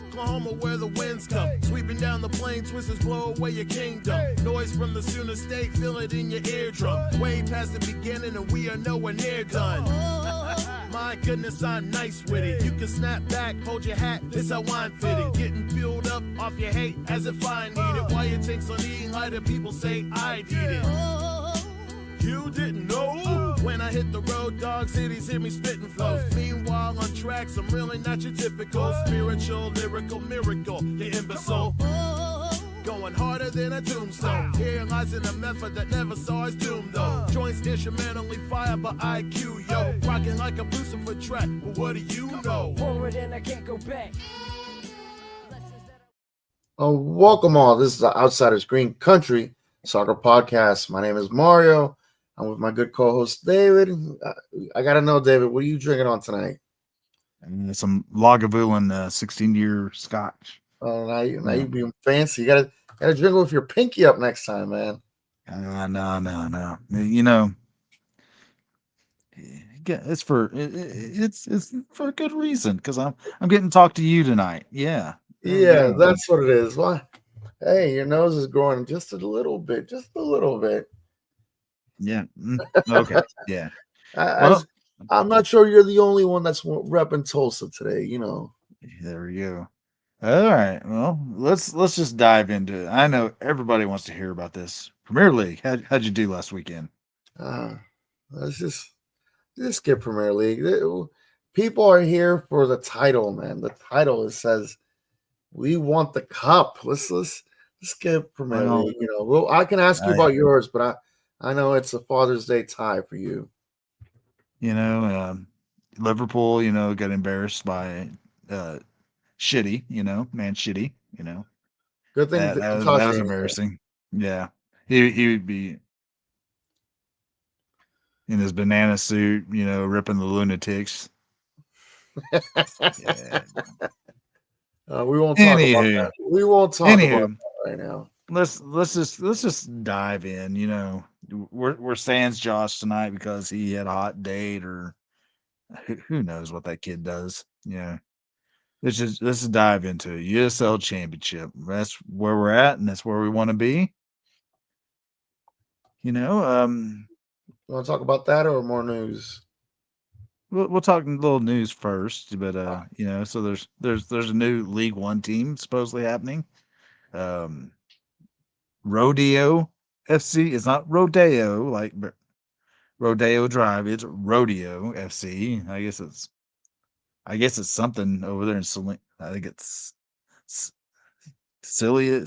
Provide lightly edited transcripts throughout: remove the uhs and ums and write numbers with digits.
Oklahoma where the winds come, sweeping down the plain, twisters blow away your kingdom. Noise from the Sooner State, feel it in your eardrum. Way past the beginning and we are nowhere near done. My goodness, I'm nice with it. You can snap back, hold your hat, this how I'm fitted. Getting fueled up off your hate as if I need it. Why it takes on eating lighter, people say I need it. You didn't know? When I hit the road, dog cities hear me spitting flows. Meanwhile, on tracks, I'm really not your typical spiritual, lyrical miracle, you imbecile. Going harder than a tombstone. Here lies in a method that never saw its doom, though. Joints instrumentally fired by IQ, yo. Rocking like a Lucifer track, but what do you know? Forward and I can't go back. Welcome all. This is the Outsiders Green Country Soccer Podcast. My name is Mario. I'm with my good co-host David. I gotta know, David, what are you drinking on tonight? Some Lagavulin 16-year Scotch. Oh, now you being fancy. You gotta drink with your pinky up next time, man. No. You know, it's for a good reason because I'm getting to talk to you tonight. Yeah, that's what it is. Why? Hey, your nose is growing just a little bit. Yeah. Okay. Yeah. I'm not sure you're the only one that's repping Tulsa today. You know. There we go. All right. Well, let's just dive into it. I know everybody wants to hear about this Premier League. How'd you do last weekend? Let's just get Premier League. People are here for the title, man. The title, it says we want the cup. Let's get Premier League. You know, well, I can ask you about yours, but I know it's a Father's Day tie for you. You know, Liverpool, you know, got embarrassed by Shitty, you know, Man Shitty, you know. Good thing that was embarrassing. Yeah. He would be in his banana suit, you know, ripping the lunatics. Yeah. We won't talk about that. We won't talk about that right now. Let's just dive in. You know, we're sans Josh tonight because he had a hot date, or who knows what that kid does. Yeah, let's dive into it. USL Championship. That's where we're at, and that's where we want to be. You know, you want to talk about that or more news? We'll talk a little news first, but you know, so there's a new League One team supposedly happening. Rodeo FC. It's not Rodeo like Rodeo Drive. It's Rodeo FC. I guess it's something over there in Celine. I think it's Cecilia.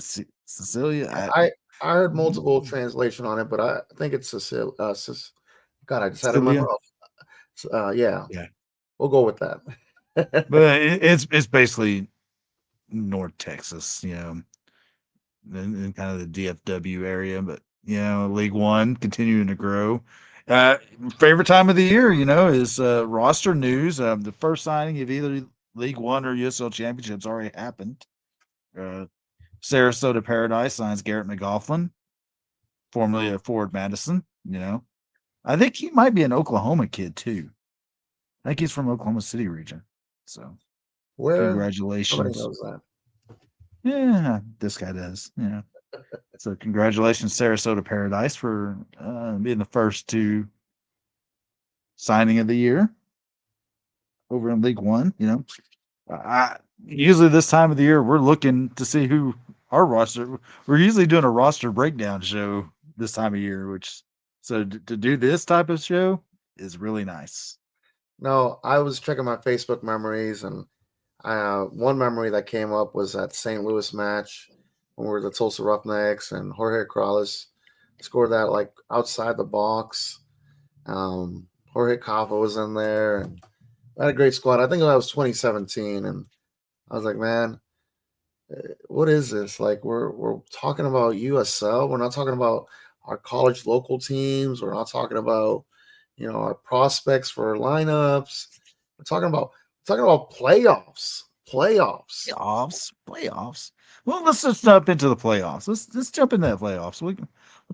I heard multiple translation on it, but I think it's Cecilia. God, I just had it in my mouth. Yeah, we'll go with that. But it's basically North Texas, you know, in kind of the DFW area. But you know, League One continuing to grow. Favorite time of the year, you know, is roster news. The first signing of either League One or USL Championships already happened. Sarasota Paradise signs Garrett McGoughlin, formerly of Forward Madison. You know, I think he might be an Oklahoma kid too. I think he's from Oklahoma City region. So, congratulations. Somebody knows that. Yeah, this guy does. Yeah. So, congratulations, Sarasota Paradise, for being the first to signing of the year over in League One. You know, usually this time of the year, we're looking to see who our roster. We're usually doing a roster breakdown show this time of year, so to do this type of show is really nice. No, I was checking my Facebook memories, and one memory that came up was that St. Louis match when we were the Tulsa Roughnecks, and Jorge Corrales scored that like outside the box. Jorge Caffa was in there, and I had a great squad. I think that was 2017, and I was like, man, what is this? Like, we're talking about USL. We're not talking about our college local teams. We're not talking about, you know, our prospects for lineups. We're talking about playoffs. Well, let's just jump into the playoffs. Let's jump into the playoffs. We'll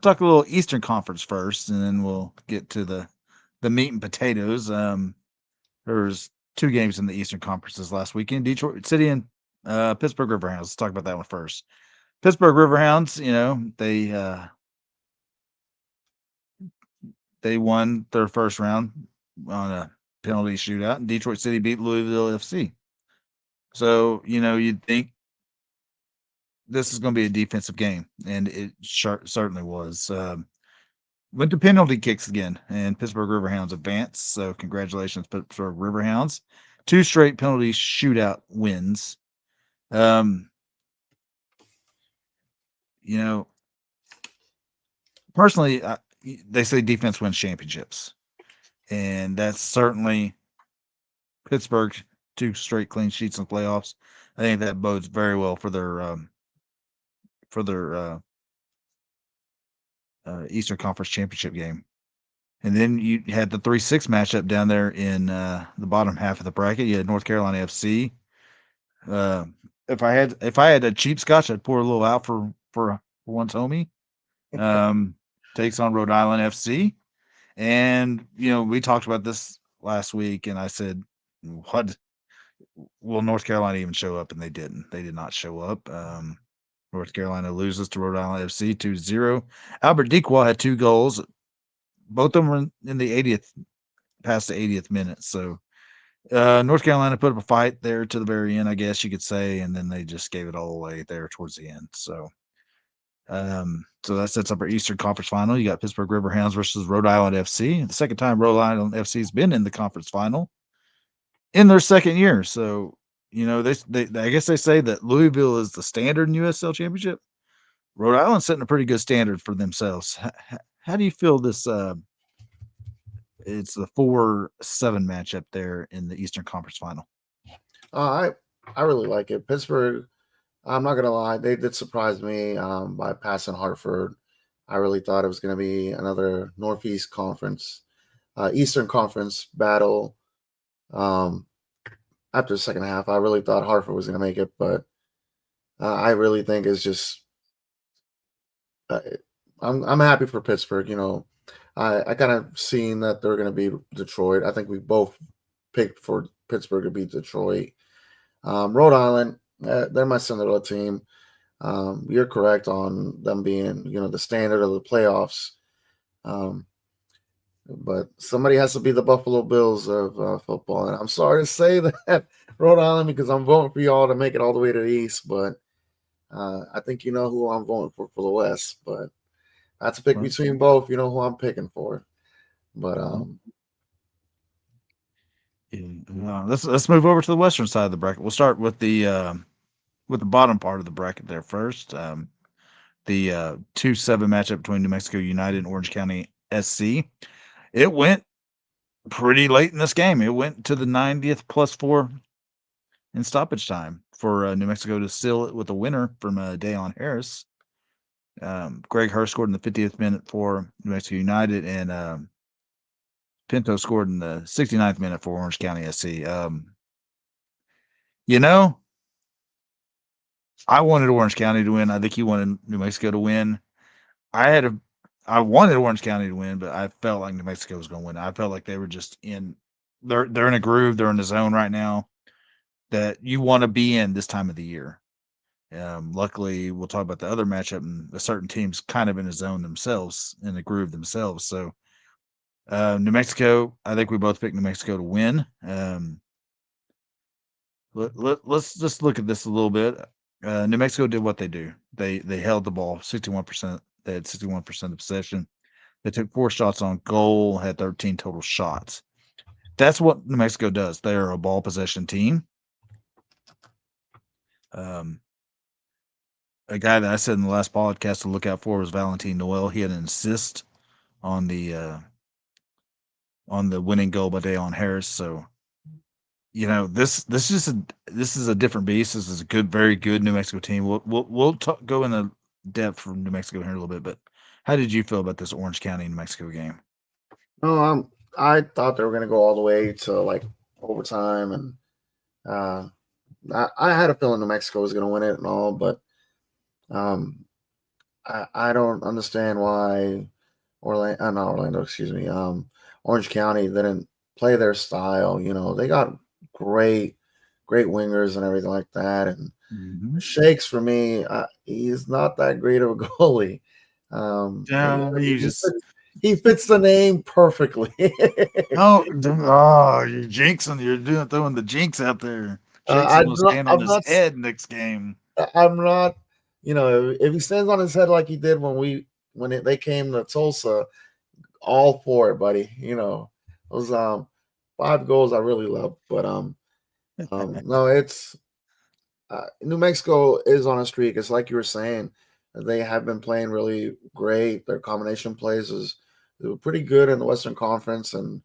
talk a little Eastern Conference first, and then we'll get to the meat and potatoes. There's two games in the Eastern Conferences last weekend. Detroit City and Pittsburgh Riverhounds. Let's talk about that one first. Pittsburgh Riverhounds, they won their first round on a penalty shootout, and Detroit City beat Louisville FC. So, you'd think this is going to be a defensive game, and it certainly was. Went to penalty kicks again, and Pittsburgh Riverhounds advanced. So, congratulations, Pittsburgh Riverhounds. 2 straight penalty shootout wins. Personally, they say defense wins championships, and that's certainly Pittsburgh 2 straight clean sheets in the playoffs. I think that bodes very well for their Eastern Conference championship game. And then you had the 3-6 matchup down there in the bottom half of the bracket. You had North Carolina FC. If I had a cheap scotch, I'd pour a little out for one's homie. Takes on Rhode Island FC. And, we talked about this last week, and I said, what? Will North Carolina even show up? And they didn't. They did not show up. North Carolina loses to Rhode Island FC 2-0. Albert Dequa had 2 goals. Both of them were in the 80th, past the 80th minute. So North Carolina put up a fight there to the very end, I guess you could say, and then they just gave it all away there towards the end. So that sets up our Eastern Conference final. You got Pittsburgh Riverhounds versus Rhode Island FC. The second time Rhode Island FC has been in the conference final in their second year. So, they I guess they say that Louisville is the standard in USL Championship. Rhode Island's setting a pretty good standard for themselves. How do you feel this? It's the 4-7 matchup there in the Eastern Conference final. I really like it. Pittsburgh, I'm not gonna lie, they did surprise me by passing Hartford. I really thought it was gonna be another Northeast Conference, Eastern Conference battle. After the second half, I really thought Hartford was gonna make it, but I really think it's just. I'm happy for Pittsburgh. I kind of seen that they're going to beat Detroit. I think we both picked for Pittsburgh to beat Detroit. Rhode Island, they're my Cinderella team. You're correct on them being, the standard of the playoffs. But somebody has to be the Buffalo Bills of football. And I'm sorry to say that, Rhode Island, because I'm voting for y'all to make it all the way to the East. But I think you know who I'm voting for the West. But I have to pick between both. You know who I'm picking for. But let's move over to the western side of the bracket. We'll start with the bottom part of the bracket there first. The 2-7 matchup between New Mexico United and Orange County SC. It went pretty late in this game. It went to the 90th +4 in stoppage time for New Mexico to seal it with a winner from Dayon Harris. Greg Hurst scored in the 50th minute for New Mexico United, and Pinto scored in the 69th minute for Orange County SC. I wanted Orange County to win. I think he wanted New Mexico to win. I wanted Orange County to win, but I felt like New Mexico was going to win. I felt like they were just they're in a groove. They're in the zone right now that you want to be in this time of the year. Luckily, we'll talk about the other matchup, and a certain team's kind of in a zone themselves, in a groove themselves. So, New Mexico, I think we both picked New Mexico to win. Let's just look at this a little bit. New Mexico did what they do. They held the ball 61%. They had 61% of possession. They took 4 shots on goal, had 13 total shots. That's what New Mexico does. They are a ball possession team. A guy that I said in the last podcast to look out for was Valentin Noel. He had an assist on the winning goal by Dayon Harris. So, this is a different beast. This is a very good New Mexico team. We'll go into depth from New Mexico here in a little bit. But how did you feel about this Orange County New Mexico game? I thought they were going to go all the way to like overtime, and I had a feeling New Mexico was going to win it and all, but I don't understand why Orange County didn't play their style. They got great wingers and everything like that. And Mm-hmm. Shakes for me, he's not that great of a goalie. Yeah, you He just he fits the name perfectly. you're jinxing. You're throwing the jinx out there. Shakes is I'm gonna not. stand on I'm his not. head next game. I'm not. If he stands on his head like he did they came to Tulsa, all for it, buddy. Those 5 goals I really love. But no, it's New Mexico is on a streak. It's like you were saying, they have been playing really great. Their combination plays they were pretty good in the Western Conference, and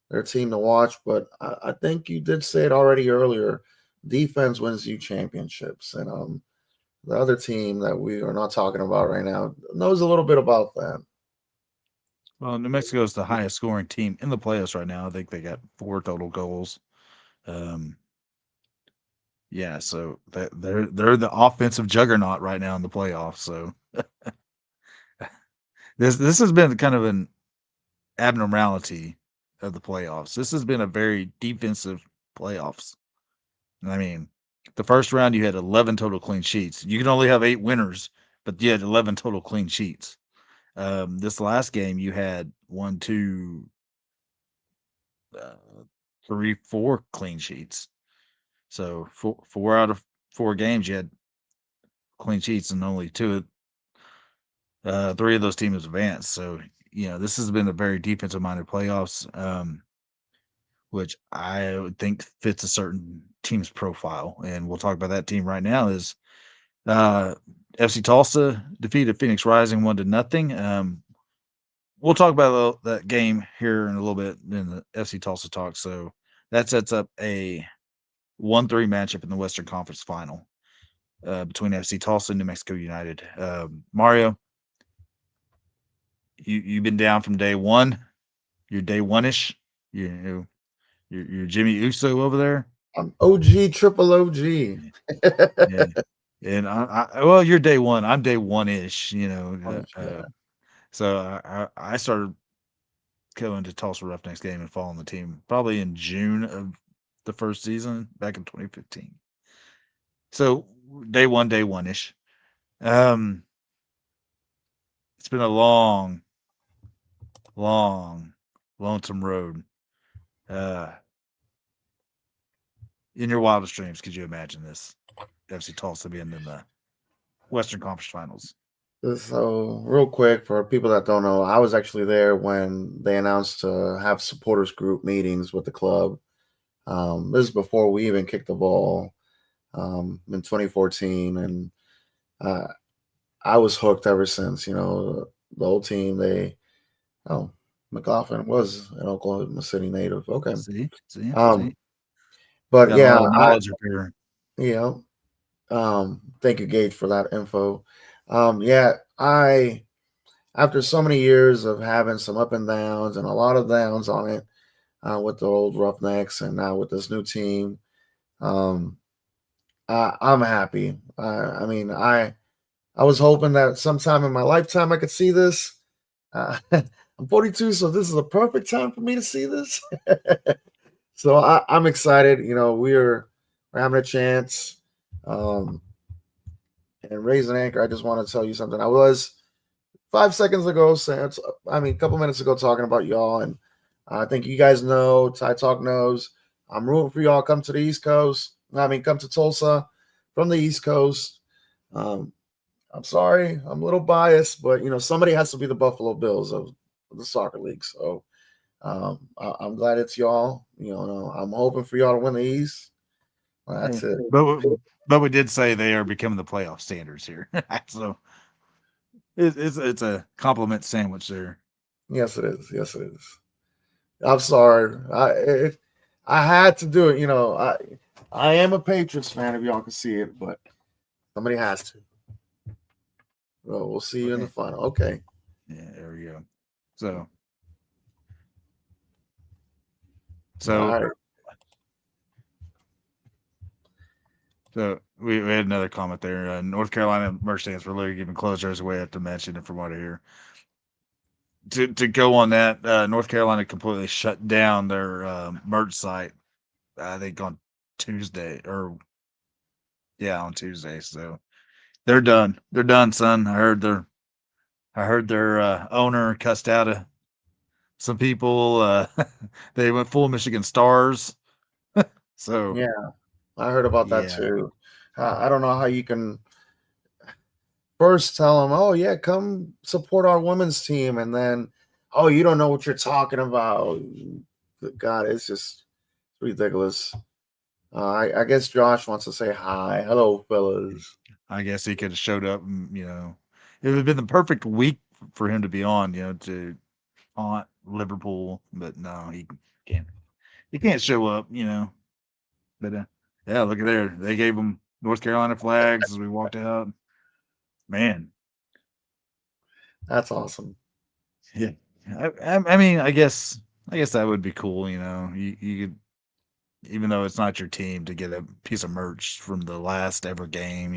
their team to watch. But I think you did say it already earlier. Defense wins you championships, and the other team that we are not talking about right now knows a little bit about that. Well, New Mexico is the highest scoring team in the playoffs right now. I think they got 4 total goals. Yeah, so they're the offensive juggernaut right now in the playoffs. So this has been kind of an abnormality of the playoffs. This has been a very defensive playoffs. I mean, the first round you had 11 total clean sheets. You can only have 8 winners, but you had 11 total clean sheets. This last game you had 1, 2, 3, 4 clean sheets. So four out of 4 games you had clean sheets, and only 2, 3 of those teams advanced. So this has been a very defensive minded playoffs, which I would think fits a certain team's profile. And we'll talk about that team right now. Is FC Tulsa defeated Phoenix Rising 1-0. We'll talk about that game here in a little bit in the FC Tulsa talk. So that sets up a 1-3 matchup in the Western Conference Final between FC Tulsa and New Mexico United. Mario, you've been down from day one. You're day one-ish. You're Jimmy Uso over there. I'm OG, triple OG. Yeah. And well, you're day one. I'm day one-ish. So I started going to Tulsa Roughnecks game and following the team probably in June of the first season back in 2015. So day one-ish. It's been a long, lonesome road. In your wildest dreams, could you imagine this? FC Tulsa being in the Western Conference Finals. So, real quick, for people that don't know, I was actually there when they announced to have supporters group meetings with the club. This is before we even kicked the ball in 2014, and I was hooked ever since. The whole team. McLaughlin was an Oklahoma City native. Okay. See. But Got a yeah, lot of knowledge up here. yeah. Thank you, Gage, for that info. Yeah, after so many years of having some up and downs and a lot of downs on it with the old Roughnecks and now with this new team, I'm happy. I was hoping that sometime in my lifetime I could see this. I'm 42, so this is a perfect time for me to see this. So I'm excited. We're having a chance. And raising anchor, I just want to tell you something. I was 5 seconds ago, a couple minutes ago, talking about y'all, and I think you guys know. Ty Talk knows. I'm rooting for y'all. Come to the East Coast. Come to Tulsa from the East Coast. I'm sorry, I'm a little biased, but somebody has to be the Buffalo Bills of the soccer league. So I'm glad it's y'all. I'm hoping for y'all to win the East. Well, that's it. But we did say they are becoming the playoff standards here. So it's a compliment sandwich there. Yes, it is. Yes, it is. I'm sorry. I had to do it. I am a Patriots fan, if y'all can see it, but somebody has to. Well, we'll see you in the final. Okay. Yeah, there we go. So All right. So we had another comment there. North Carolina merch stands for literally giving closures away. I have to mention it from what I hear. To go on that, North Carolina completely shut down their merch site. I think on Tuesday, or on Tuesday. So they're done. They're done, son. I heard their owner cussed out some people. They went full Michigan Stars. So Yeah, I heard about that yeah, too. I don't know how you can first tell them, "Oh yeah, come support our women's team," and then, "Oh, you don't know what you're talking about." God, it's just ridiculous. I guess Josh wants to say hi. Hello, fellas. I guess he could have showed up. And, it would have been the perfect week for him to be on. To haunt Liverpool, but no, he can't. He can't show up. But yeah, look at there. They gave him North Carolina flags as we walked out. Man, That's awesome. yeah. I mean, I guess that would be cool. You could, even though it's not your team, to get a piece of merch from the last ever game.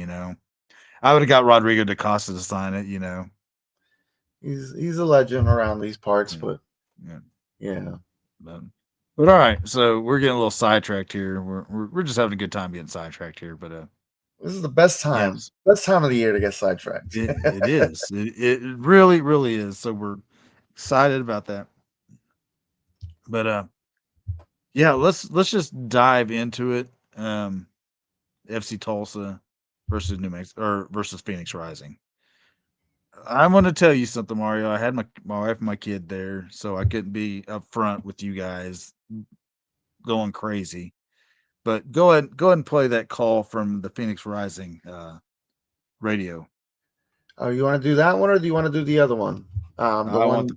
I would have got Rodrigo da Costa to sign it. He's a legend around these parts, Yeah, but yeah. yeah, But all right, so we're getting a little sidetracked here. We're just having a good time getting sidetracked here. But this is the best time, yes, best time of the year to get sidetracked. it is. It really, really is. So we're excited about that. But yeah, let's just dive into it. FC Tulsa versus New Mexico, or versus Phoenix Rising. I'm going to tell you something, Mario. I had my wife and my kid there, so I couldn't be upfront with you guys going crazy. But go ahead and play that call from the Phoenix Rising radio. Oh, you want to do that one, or do you want to do the other one? The I want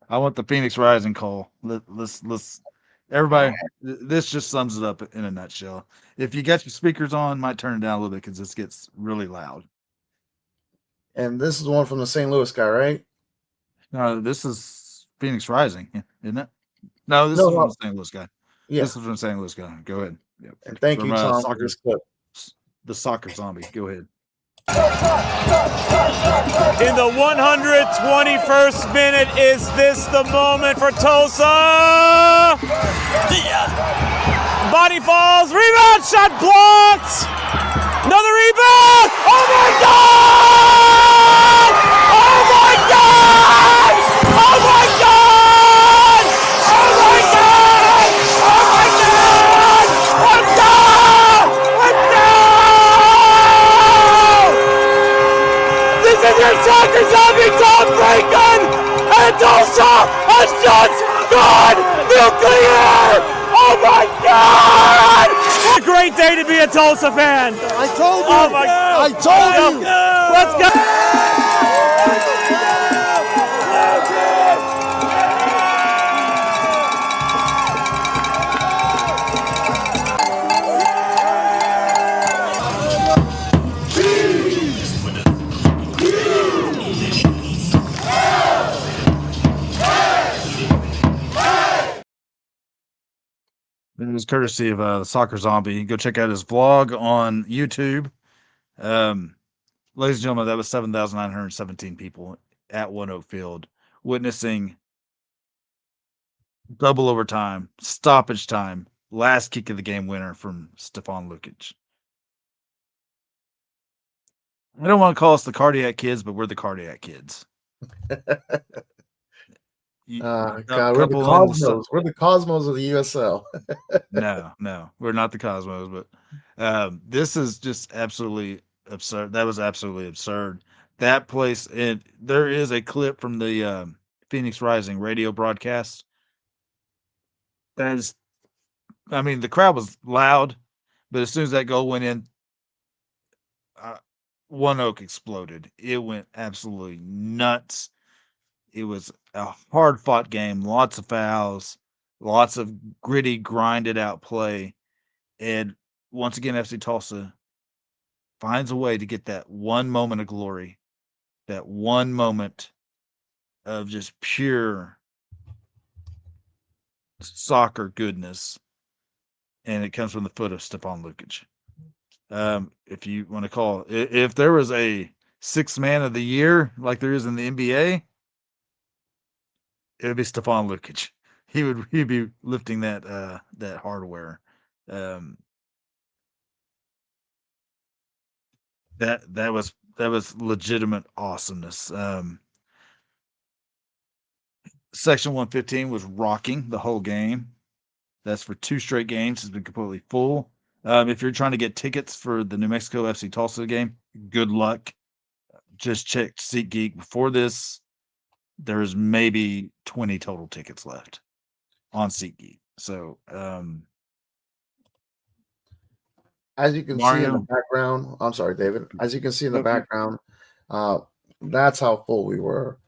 one. the Phoenix Rising call. Let's everybody. This just sums it up in a nutshell. If you got your speakers on, might turn it down a little bit because this gets really loud. And this is the one from the St. Louis guy, right? No, this is Phoenix Rising, isn't it? No, this No, is from no. the St. Louis guy. Yeah. This is from St. Louis guy. Go ahead. Yep. And thank From you, Tom, for soccer, this clip. the soccer zombie. Go ahead. In the 121st minute, is this the moment for Tulsa? Body falls, rebound, shot blocked. Another rebound. Oh my God! Oh my God! Oh my God! Oh my God! Oh my God! Let's go! Let's go! This is your soccer zombie, Tom Franklin! And Tulsa has just gone nuclear! Oh my God! What a great day to be a Tulsa fan! I told you. Oh my God! I told you. Let's go! It was courtesy of the Soccer Zombie. Go check out his vlog on YouTube. Ladies and gentlemen, that was 7,917 people at One Oak Field witnessing double overtime, stoppage time, last kick of the game winner from Stefan Lukic. I don't want to call us the cardiac kids, but we're the cardiac kids. God, we're the Cosmos. We're the Cosmos of the USL. No, we're not the Cosmos, but this is just absolutely absurd. That was absolutely absurd. That place, and there is a clip from the Phoenix Rising radio broadcast. That is, I mean, the crowd was loud, but as soon as that goal went in, One Oak exploded. It went absolutely nuts. It was a hard fought game, lots of fouls, lots of gritty, grinded out play. And once again, FC Tulsa finds a way to get that one moment of glory, that one moment of just pure soccer goodness. And it comes from the foot of Stepan Lukic. If you want to call it, if there was a sixth man of the year like there is in the NBA, it would be Stepan Lukic. He'd be lifting that hardware Um, that was legitimate awesomeness. Section 115 was rocking the whole game. That's for 2 straight games. It's been completely full. If you're trying to get tickets for the New Mexico FC Tulsa game, good luck. Just checked SeatGeek before this. There's maybe 20 total tickets left on SeatGeek. So, As you can see in the Mario, background, I'm sorry, David. As you can see in the nope, background, uh, that's how full we were.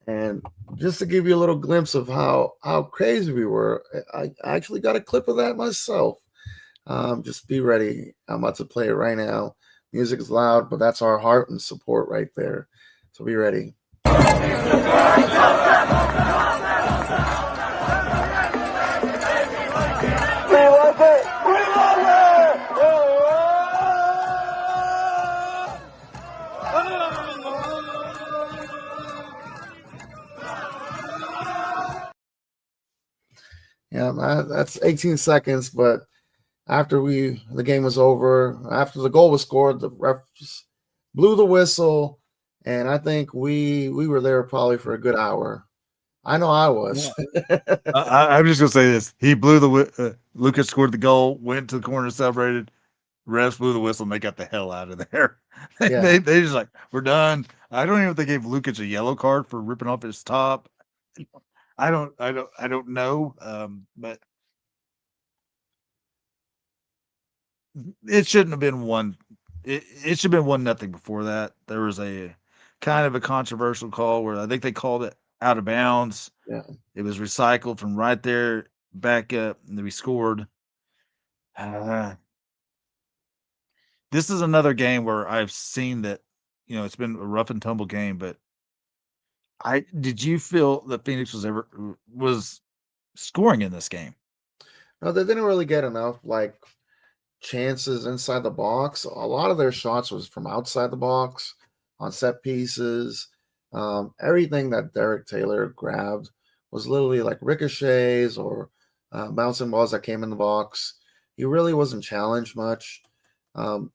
And just to give you a little glimpse of how crazy we were, I actually got a clip of that myself. Just be ready. I'm about to play it right now. Music is loud, but that's our heart and support right there. So be ready. Yeah, that's 18 seconds, but after the game was over, after the goal was scored, the ref just blew the whistle, and I think we were there probably for a good hour. I know I was. I'm just gonna say this: he blew Lucas scored the goal, went to the corner, celebrated. Refs blew the whistle, and they got the hell out of there. Yeah. They just like, we're done. I don't even know if they gave Lucas a yellow card for ripping off his top. I don't know. But it shouldn't have been one. It should have been 1-0 before that. There was a kind of a controversial call where I think they called it out of bounds. Yeah. It was recycled from right there back up, and then we scored. This is another game where I've seen that, it's been a rough and tumble game, but did you feel that Phoenix was scoring in this game? No, they didn't really get enough like chances inside the box. A lot of their shots was from outside the box on set pieces. Everything that Derek Taylor grabbed was literally like ricochets or bouncing balls that came in the box. He really wasn't challenged much. Um,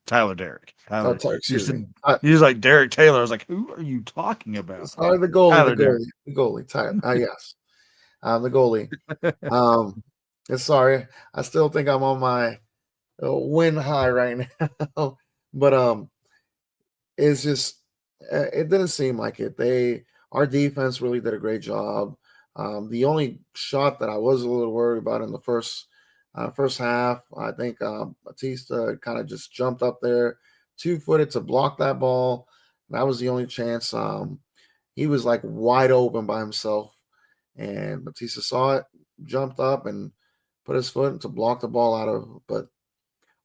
Tyler Derrick. oh, Tyler. You excuse me. said he was like Derek Taylor. I was like, who are you talking about? Sorry, the goalie, Tyler Derrick. the goalie. Yes, the goalie. Sorry, I still think I'm on my win high right now, but it's just it didn't seem like it. Our defense really did a great job. The only shot that I was a little worried about in the first half, I think Batista kind of just jumped up there, 2-footed to block that ball. That was the only chance. He was like wide open by himself, and Batista saw it, jumped up, and put his foot to block the ball out of. But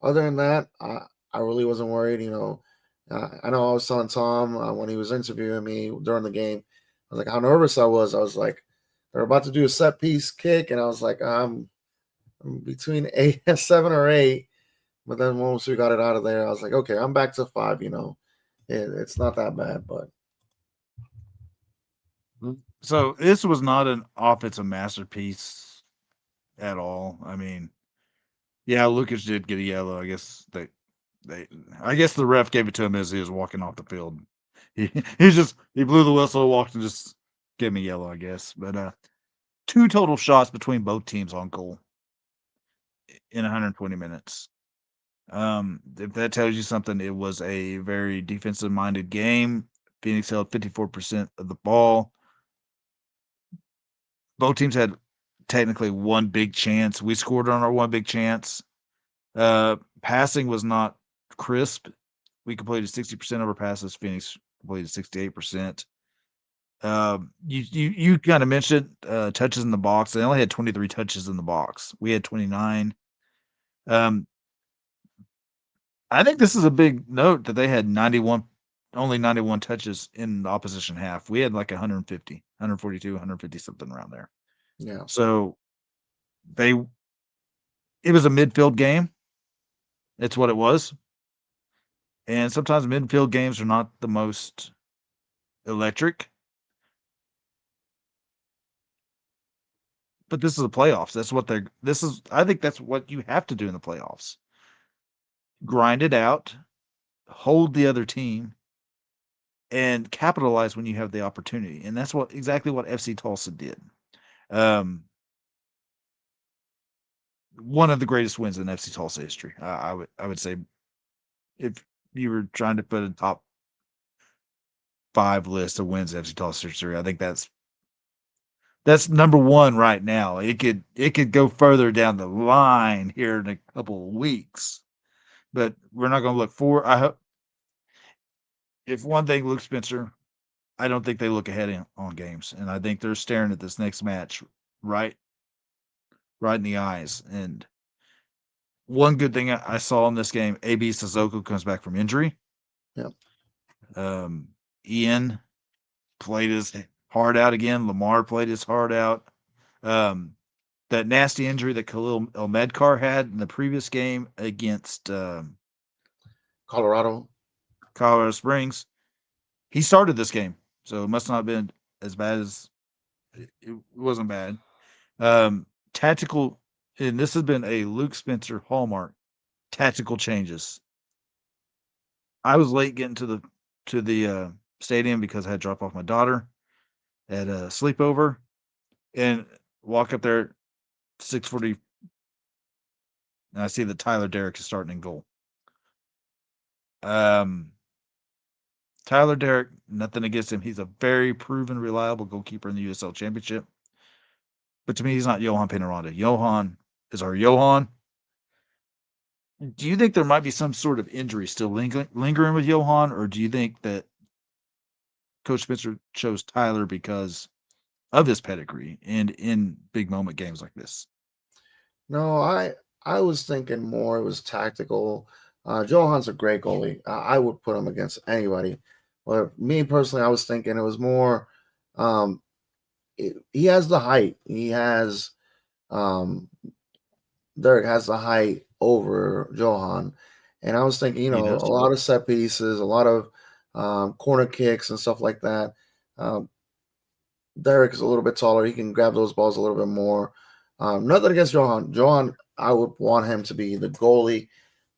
other than that, I really wasn't worried. I know I was telling Tom when he was interviewing me during the game, I was like how nervous I was. I was like, they're about to do a set piece kick, and I was like, I'm between 7 or 8. But then once we got it out of there, I was like, okay, I'm back to 5. It's not that bad, but. So this was not an offensive masterpiece at all. I mean, yeah, Lucas did get a yellow. I guess I guess the ref gave it to him as he was walking off the field. He he blew the whistle, walked, and just gave me yellow, I guess. But 2 total shots between both teams on goal in 120 minutes. If that tells you something, it was a very defensive minded game. Phoenix held 54% of the ball. Both teams had technically one big chance. We scored on our one big chance. Passing was not crisp. We completed 60% of our passes. Phoenix completed 68%. You kind of mentioned touches in the box. They only had 23 touches in the box. We had 29. I think this is a big note that they had only 91 touches in the opposition half. We had like 150, 142, 150 something around there. Yeah. So it was a midfield game. It's what it was. And sometimes midfield games are not the most electric. But this is the playoffs. That's what I think that's what you have to do in the playoffs. Grind it out, hold the other team, and capitalize when you have the opportunity. And that's exactly what FC Tulsa did. One of the greatest wins in FC Tulsa history. I would say, if you were trying to put a top 5 list of wins in FC Tulsa history, I think that's number one right now. It could go further down the line here in a couple of weeks, but we're not going to look forward. I hope, if one thing, Luke Spencer, I don't think they look ahead on games, and I think they're staring at this next match right in the eyes. And one good thing I saw in this game, AB Sissoko comes back from injury. Yep. Ian played his heart out again. Lamar played his heart out. That nasty injury that Khalil El-Medkar had in the previous game against Colorado Springs, he started this game, so it must not have been as bad as it wasn't bad. Tactical, and this has been a Luke Spencer hallmark, tactical changes. I was late getting to the stadium because I had to drop off my daughter at a sleepover, and walk up there at 6:40, and I see that Tyler Derrick is starting in goal. Tyler Derrick, nothing against him. He's a very proven, reliable goalkeeper in the USL Championship. But to me, he's not Johan Penaranda. Johan is our Johan. Do you think there might be some sort of injury still lingering with Johan, or do you think that Coach Spencer chose Tyler because of his pedigree and in big moment games like this? No, I was thinking more it was tactical. Johan's a great goalie. I would put him against anybody. But me personally, I was thinking it was more. He has the height. He has Derek has the height over Johan, and I was thinking, He a does. lot of set pieces, a lot of corner kicks and stuff like that. Derek is a little bit taller. He can grab those balls a little bit more. Nothing against Johan. Johan, I would want him to be the goalie.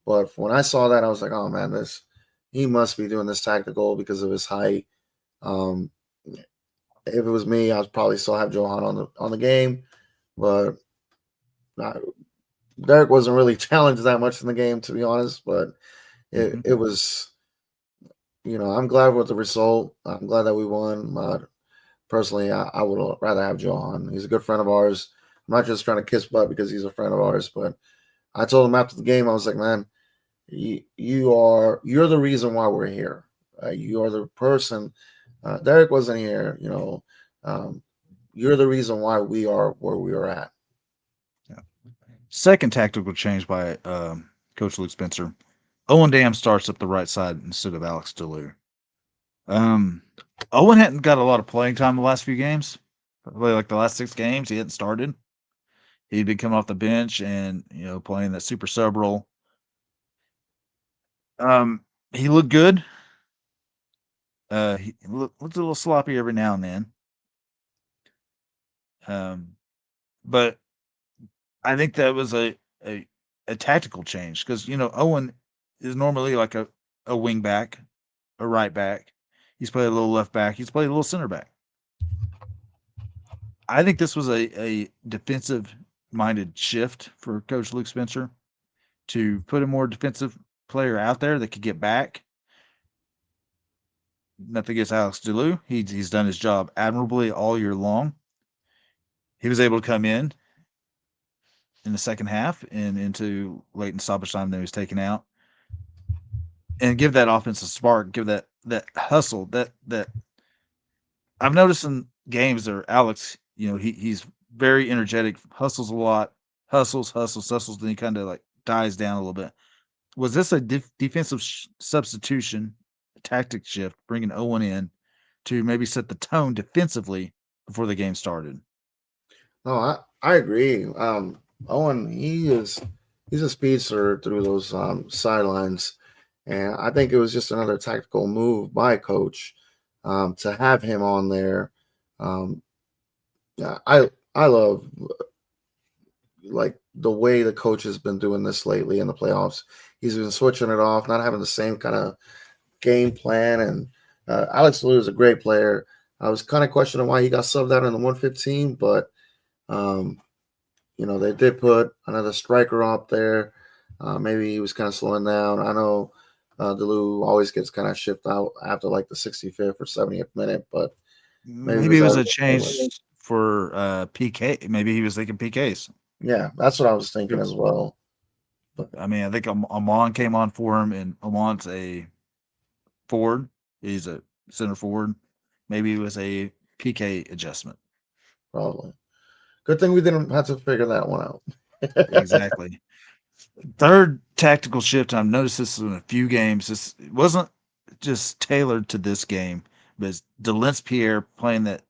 But when I saw that, I was like, oh, man, he must be doing this tactical because of his height. If it was me, I'd probably still have Johan on the game. But Derek wasn't really challenged that much in the game, to be honest. But it was, I'm glad with the result. I'm glad that we won. But personally, I would rather have Johan. He's a good friend of ours. I'm not just trying to kiss butt because he's a friend of ours, but I told him after the game, I was like, man, you're the reason why we're here. You are the person. Derek wasn't here. You're the reason why we are where we are at. Yeah. Second tactical change by Coach Luke Spencer. Owen Dam starts up the right side instead of Alex DeLue. Owen hadn't got a lot of playing time the last few games. Probably like the last 6 games, he hadn't started. He'd been coming off the bench and playing that super sub role. He looked good. He looked a little sloppy every now and then. But I think that was a tactical change because Owen is normally like a wing back, a right back. He's played a little left back. He's played a little center back. I think this was a defensive-minded shift for Coach Luke Spencer to put a more defensive player out there that could get back. Nothing against Alex DeLue. He's done his job admirably all year long. He was able to come in the second half and into late in stoppage time that he was taken out and give that offense a spark, give that hustle that I've noticed in games that Alex, he's very energetic, hustles a lot, hustles, then he kind of like dies down a little bit. Was this a defensive substitution, tactic shift, bringing Owen in to maybe set the tone defensively before the game started? No, I agree. Owen, he's a speedster through those sidelines, and I think it was just another tactical move by Coach to have him on there. I love like the way the coach has been doing this lately in the playoffs. He's been switching it off, not having the same kind of game plan. And Alex Lou is a great player. I was kind of questioning why he got subbed out in the 115, but um, they did put another striker up there. Maybe he was kind of slowing down. I know DeLu always gets kind of shipped out after like the 65th or 70th minute, but maybe it was a change for PK. Maybe he was thinking PKs. Yeah, that's what I was thinking as well. But I mean, I think Amon came on for him, and Amon's a forward. He's a center forward. Maybe it was a PK adjustment. Probably. Good thing we didn't have to figure that one out. Exactly. Third tactical shift. I've noticed this in a few games. This wasn't just tailored to this game, but it's Delence Pierre playing that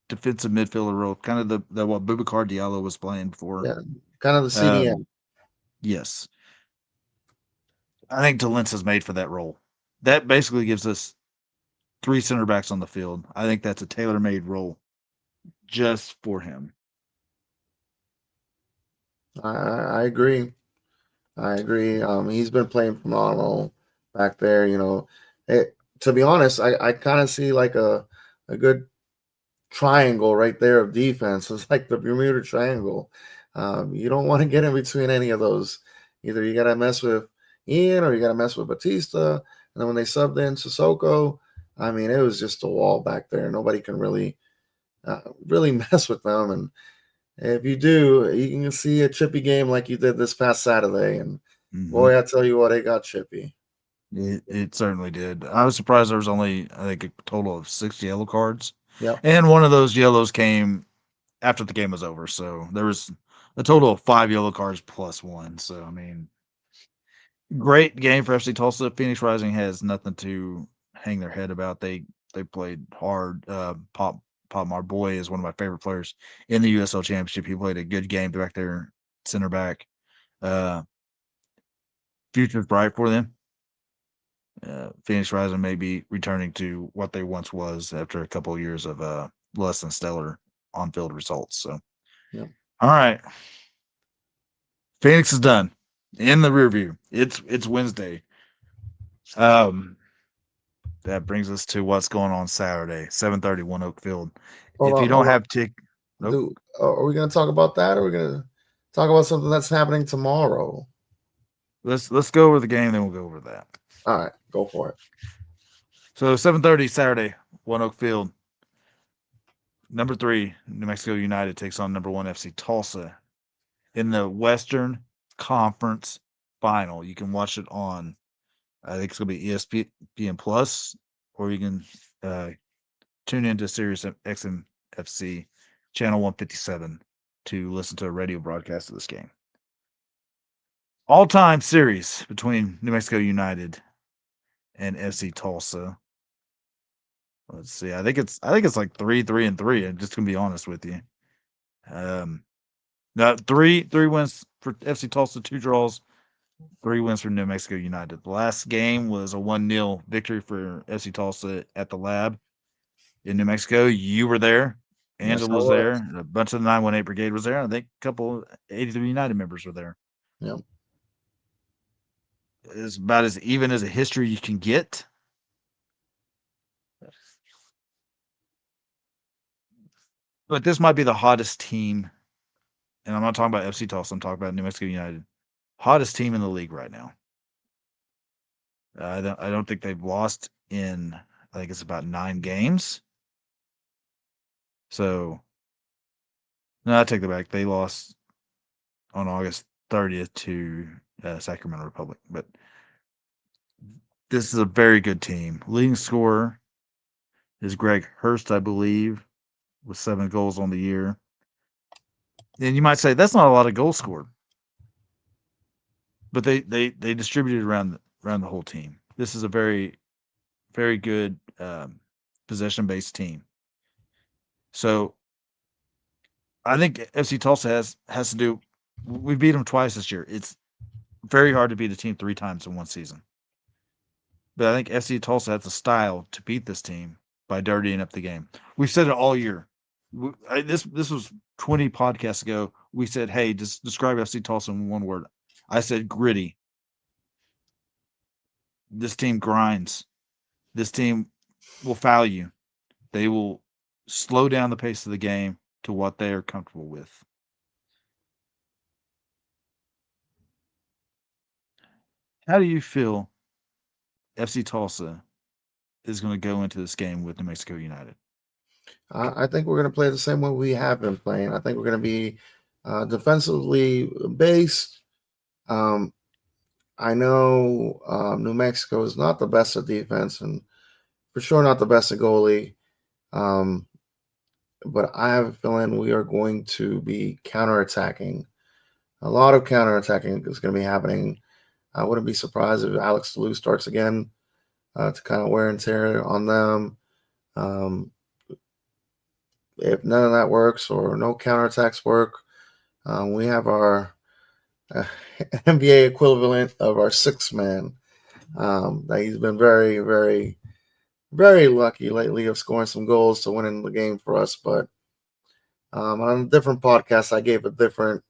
defensive midfielder role, kind of the what Boubacar Diallo was playing before. Yeah, kind of the CDM. Yes. I think Delence is made for that role. That basically gives us 3 center backs on the field. I think that's a tailor-made role just for him. I agree. I agree. He's been playing phenomenal back there. To be honest, I kind of see like a good triangle right there of defense. It's like the Bermuda Triangle. You don't want to get in between any of those. Either you got to mess with Ian or you got to mess with Batista. And then when they subbed in Sissoko, I mean, it was just a wall back there. Nobody can really mess with them. And if you do, you can see a chippy game like you did this past Saturday. And boy, I tell you what, it got chippy. It certainly did. I was surprised there was only, I think, a total of 6 yellow cards. Yep. And one of those yellows came after the game was over. So there was a total of 5 yellow cards plus 1. So, I mean, great game for FC Tulsa. Phoenix Rising has nothing to hang their head about. They played hard. Pop Marboy is one of my favorite players in the USL Championship. He played a good game back there, center back. Future's bright for them. Phoenix Rising may be returning to what they once was after a couple of years of less than stellar on-field results. So, yeah. All right. Phoenix is done. In the rear view. It's Wednesday. That brings us to what's going on Saturday, 7:30, One Oak Field. If you don't have tick, Dude, are we going to talk about that, or are we going to talk about something that's happening tomorrow? Let's go over the game, then we'll go over that. All right, go for it. So 7:30 Saturday, One Oak Field. Number 3, New Mexico United takes on number 1 FC Tulsa in the Western Conference Final. You can watch it on, I think it's going to be ESPN Plus, or you can tune into Sirius XM FC channel 157 to listen to a radio broadcast of this game. All-time series between New Mexico United and FC Tulsa. Let's see. I think it's like 3-3-3. I'm just gonna be honest with you. Now three wins for FC Tulsa, 2 draws, 3 wins for New Mexico United. The last game was a 1-0 victory for FC Tulsa at the Lab in New Mexico. You were there. Angela was there. A bunch of the 918 Brigade was there. I think a couple 83 United members were there. Yeah. It's about as even as a history you can get. But this might be the hottest team, and I'm not talking about FC Tulsa. I'm talking about New Mexico United. Hottest team in the league right now. I don't think they've lost in, I think it's about 9 games. So, no, I take that back. They lost on August 30th to Sacramento Republic. But this is a very good team. Leading scorer is Greg Hurst, I believe, with 7 goals on the year. And you might say that's not a lot of goals scored, but they distributed around the whole team. This is a very, very good possession-based team. So I think FC Tulsa has to do. We beat them twice this year. It's very hard to beat a team 3 times in one season. But I think FC Tulsa has the style to beat this team by dirtying up the game. We've said it all year. This was 20 podcasts ago. We said, "Hey, just describe FC Tulsa in one word." I said gritty. This team grinds. This team will foul you. They will slow down the pace of the game to what they are comfortable with. How do you feel FC Tulsa is going to go into this game with New Mexico United? I think we're going to play the same way we have been playing. I think we're going to be defensively based. I know New Mexico is not the best at defense and for sure not the best at goalie. Um, but I have a feeling we are going to be counterattacking. A lot of counterattacking is going to be happening. I wouldn't be surprised if Alex Lou starts again to kind of wear and tear on them. If none of that works or no counterattacks work, we have our NBA equivalent of our sixth man. That he's been very, very, very lucky lately of scoring some goals to winning the game for us. But on a different podcast, I gave a different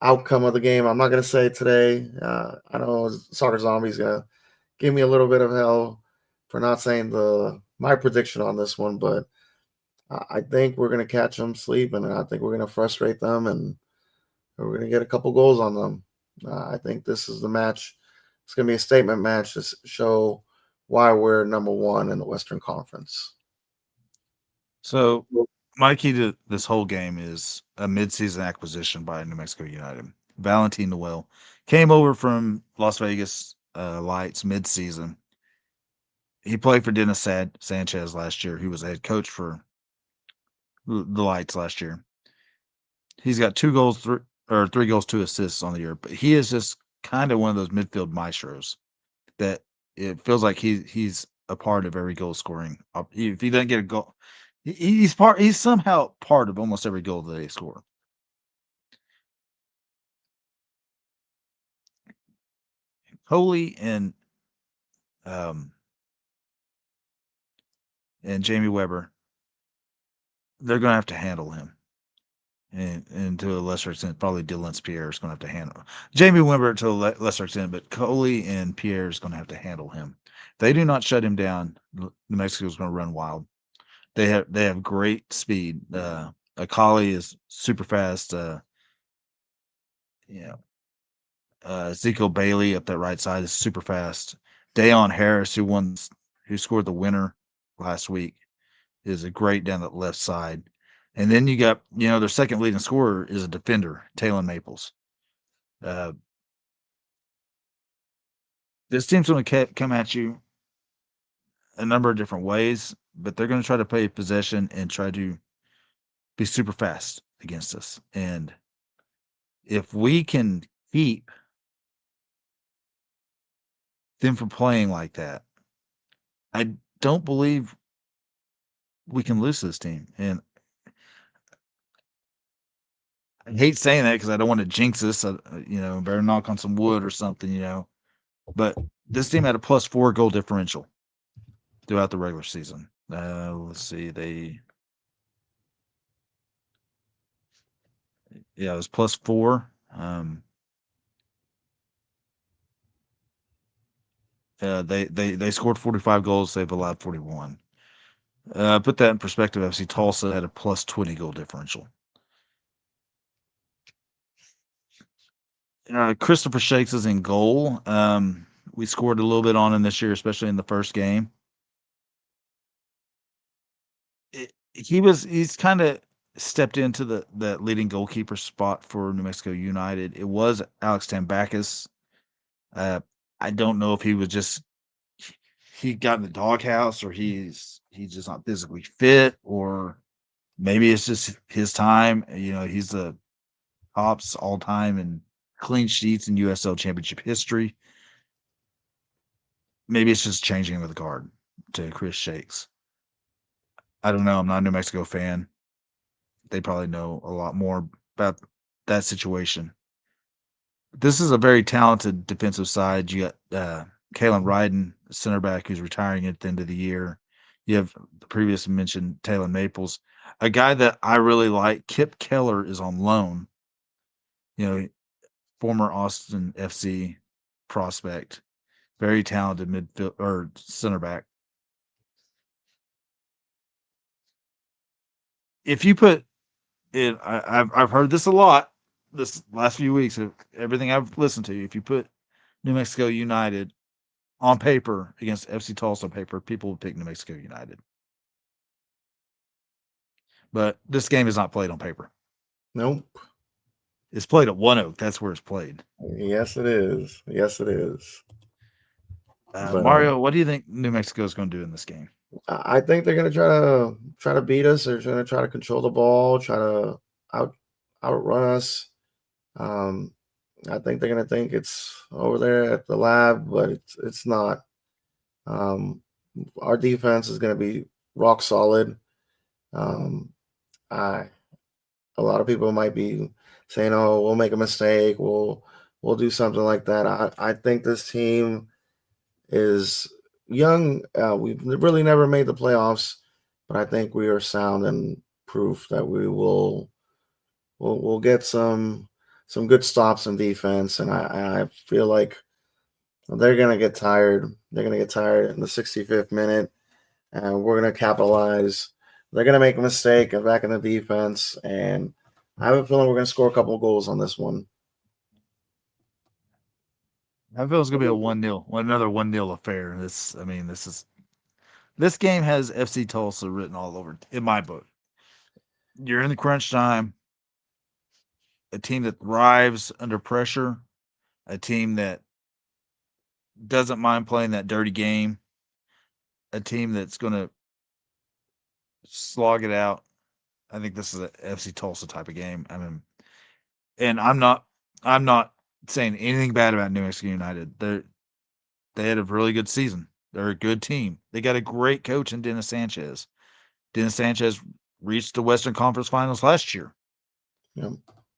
outcome of the game. I'm not going to say it today. I know Soccer Zombie's going to give me a little bit of hell for not saying my prediction on this one, but I think we're going to catch them sleeping, and I think we're going to frustrate them, and we're going to get a couple goals on them. I think this is the match. It's going to be a statement match to show why we're number one in the Western Conference. So, my key to this whole game is a midseason acquisition by New Mexico United. Valentin Noel came over from Las Vegas Lights midseason. He played for Dennis Sanchez last year. He was a head coach for the Lights last year. He's got 2 goals, 3 goals, 2 assists on the year. But he is just kind of one of those midfield maestros that it feels like he's a part of every goal scoring. If he doesn't get a goal, he's somehow part of almost every goal that they score. Coley and Jamie Weber, they're going to have to handle him. And to a lesser extent, probably Dylan Pierre is going to have to handle Jamie Weber to a lesser extent, but Coley and Pierre is going to have to handle him. If they do not shut him down, New Mexico is going to run wild. They have great speed. Akali is super fast. Ezekiel Bailey up that right side is super fast. Dayon Harris, who scored the winner last week, is a great down that left side. And then you got, their second leading scorer is a defender, Talon Maples. This team's going to come at you a number of different ways, but they're going to try to play possession and try to be super fast against us. And if we can keep them from playing like that, I don't believe we can lose this team. And I hate saying that because I don't want to jinx this. Better knock on some wood or something, But this team had a +4 goal differential throughout the regular season. Let's see. It was +4. They scored 45 goals. They've allowed 41. Put that in perspective. FC Tulsa had a +20 goal differential. Christopher Shakes is in goal. We scored a little bit on him this year, especially in the first game. He's kind of stepped into the leading goalkeeper spot for New Mexico United. It was Alex Tambakis. I don't know if he got in the doghouse or he's just not physically fit, or maybe it's just his time. He's the tops all time in clean sheets in USL Championship history. Maybe it's just changing of the guard to Chris Shakes. I don't know. I'm not a New Mexico fan. They probably know a lot more about that situation. This is a very talented defensive side. You got Kalen Ryden, center back, who's retiring at the end of the year. You have the previous mentioned Talon Maples. A guy that I really like, Kip Keller, is on loan. Former Austin FC prospect, very talented midfield or center back. If you put it, I've heard this a lot this last few weeks of everything I've listened to. If you put New Mexico United on paper against FC Tulsa on paper, people would pick New Mexico United. But this game is not played on paper. Nope. It's played at One Oak. That's where it's played. Yes, it is. Yes, it is. But Mario, what do you think New Mexico is going to do in this game? I think they're going to try to beat us. They're going to try to control the ball, try to outrun us. I think they're going to think it's over there at the lab, but it's not. Our defense is going to be rock solid. A lot of people might be saying, "Oh, we'll make a mistake. We'll do something like that." I think this team is young. We've really never made the playoffs, but I think we are sound and proof that we'll get some good stops in defense, and I feel like they're gonna get tired. They're gonna get tired in the 65th minute, and we're gonna capitalize. They're gonna make a mistake back in the defense, and I have a feeling we're gonna score a couple of goals on this one. I feel it's going to be a 1-0, another 1-0 affair. This game has FC Tulsa written all over it, in my book. You're in the crunch time. A team that thrives under pressure, a team that doesn't mind playing that dirty game, a team that's going to slog it out. I think this is a FC Tulsa type of game. I mean, and I'm not saying anything bad about New Mexico United. They had a really good season. They're a good team. They got a great coach in Dennis Sanchez. Dennis Sanchez reached the Western Conference Finals last year. Yep.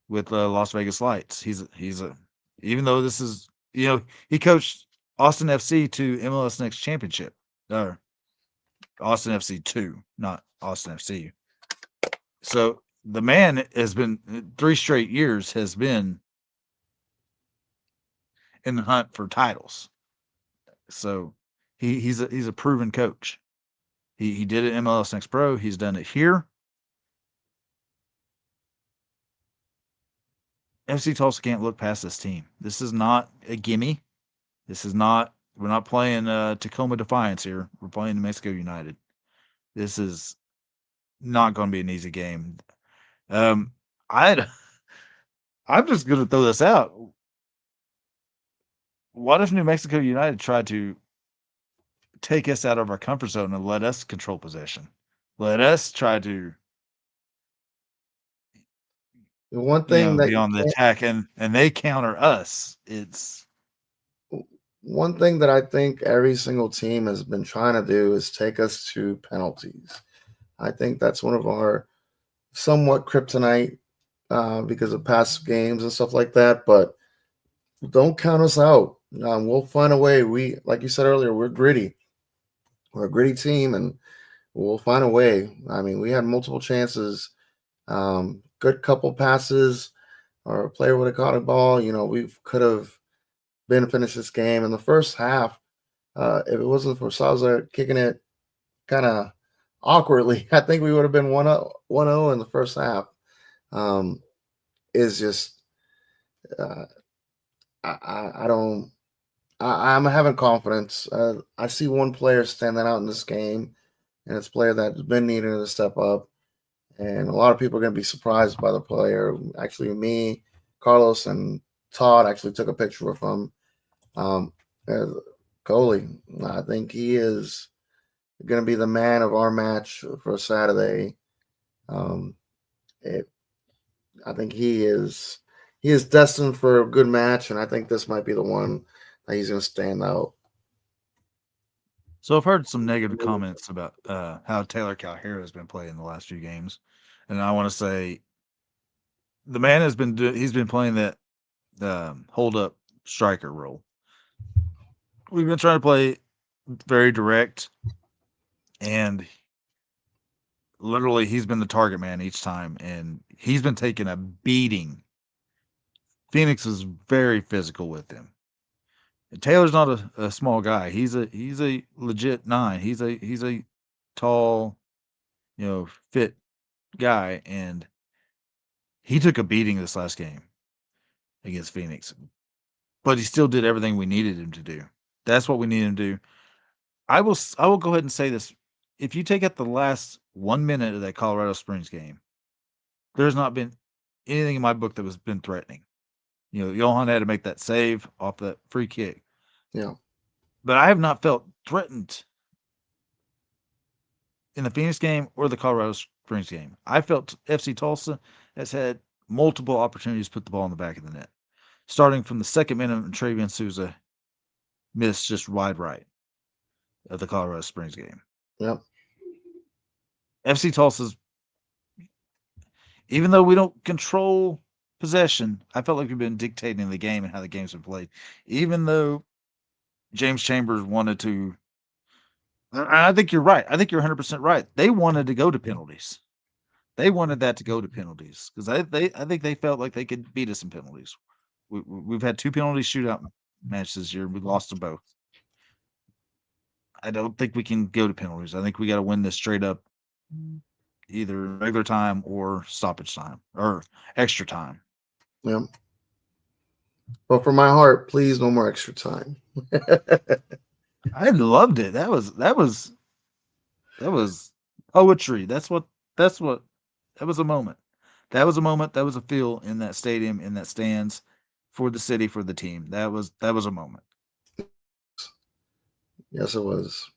With Las Vegas Lights. He's a even though this is he coached Austin FC to MLS Next Championship. Or Austin FC 2, not Austin FC. So the man has been 3 straight years has been in the hunt for titles. So he's a proven coach. He did it MLS Next Pro. He's done it here. FC Tulsa can't look past this team. This is not a gimme. We're not playing Tacoma Defiance here. We're playing New Mexico United. This is not going to be an easy game. I'm just going to throw this out. What if New Mexico United tried to take us out of our comfort zone and let us control possession? Let us try to The one thing that be on the attack and they counter us. It's one thing that I think every single team has been trying to do is take us to penalties. I think that's one of our somewhat kryptonite because of past games and stuff like that. But don't count us out. We'll find a way. We, like you said earlier, we're gritty. We're a gritty team, and we'll find a way. I mean, we had multiple chances, good couple passes, or a player would have caught a ball. We could have been finished this game in the first half. If it wasn't for Salazar kicking it kind of awkwardly, I think we would have been 1-0 in the first half. Is just I'm having confidence. I see one player standing out in this game, and it's a player that's been needing to step up. And a lot of people are going to be surprised by the player. Actually, me, Carlos, and Todd actually took a picture of him. Goalie, I think he is going to be the man of our match for Saturday. I think he is destined for a good match, and I think this might be the one that he's going to stand out. So I've heard some negative comments about how Taylor Calhera has been playing the last few games, and I want to say the man has been he's been playing that hold up striker role. We've been trying to play very direct, and literally he's been the target man each time, and he's been taking a beating. Phoenix is very physical with him. And Taylor's not a small guy. He's a legit 9. He's a tall, fit guy, and he took a beating this last game against Phoenix. But he still did everything we needed him to do. That's what we needed him to do. I will go ahead and say this. If you take out the last 1 minute of that Colorado Springs game, there's not been anything in my book that was been threatening. Johan had to make that save off that free kick. Yeah. But I have not felt threatened in the Phoenix game or the Colorado Springs game. I felt FC Tulsa has had multiple opportunities to put the ball in the back of the net. Starting from the second minute, Travian Souza missed just wide right of the Colorado Springs game. Yep. FC Tulsa's, even though we don't control possession, I felt like we've been dictating the game and how the game's been played. Even though James Chambers wanted to, I think you're right. I think you're 100% right. They wanted to go to penalties. They wanted that to go to penalties because I think they felt like they could beat us in penalties. We've had 2 penalty shootout matches this year. We lost them both. I don't think we can go to penalties. I think we got to win this straight up, either regular time or stoppage time or extra time. Yeah. But for my heart, please, no more extra time. I loved it. That was poetry. That was a moment. That was a moment. That was a feel in that stadium, in that stands, for the city, for the team. That was a moment. Yes, it was.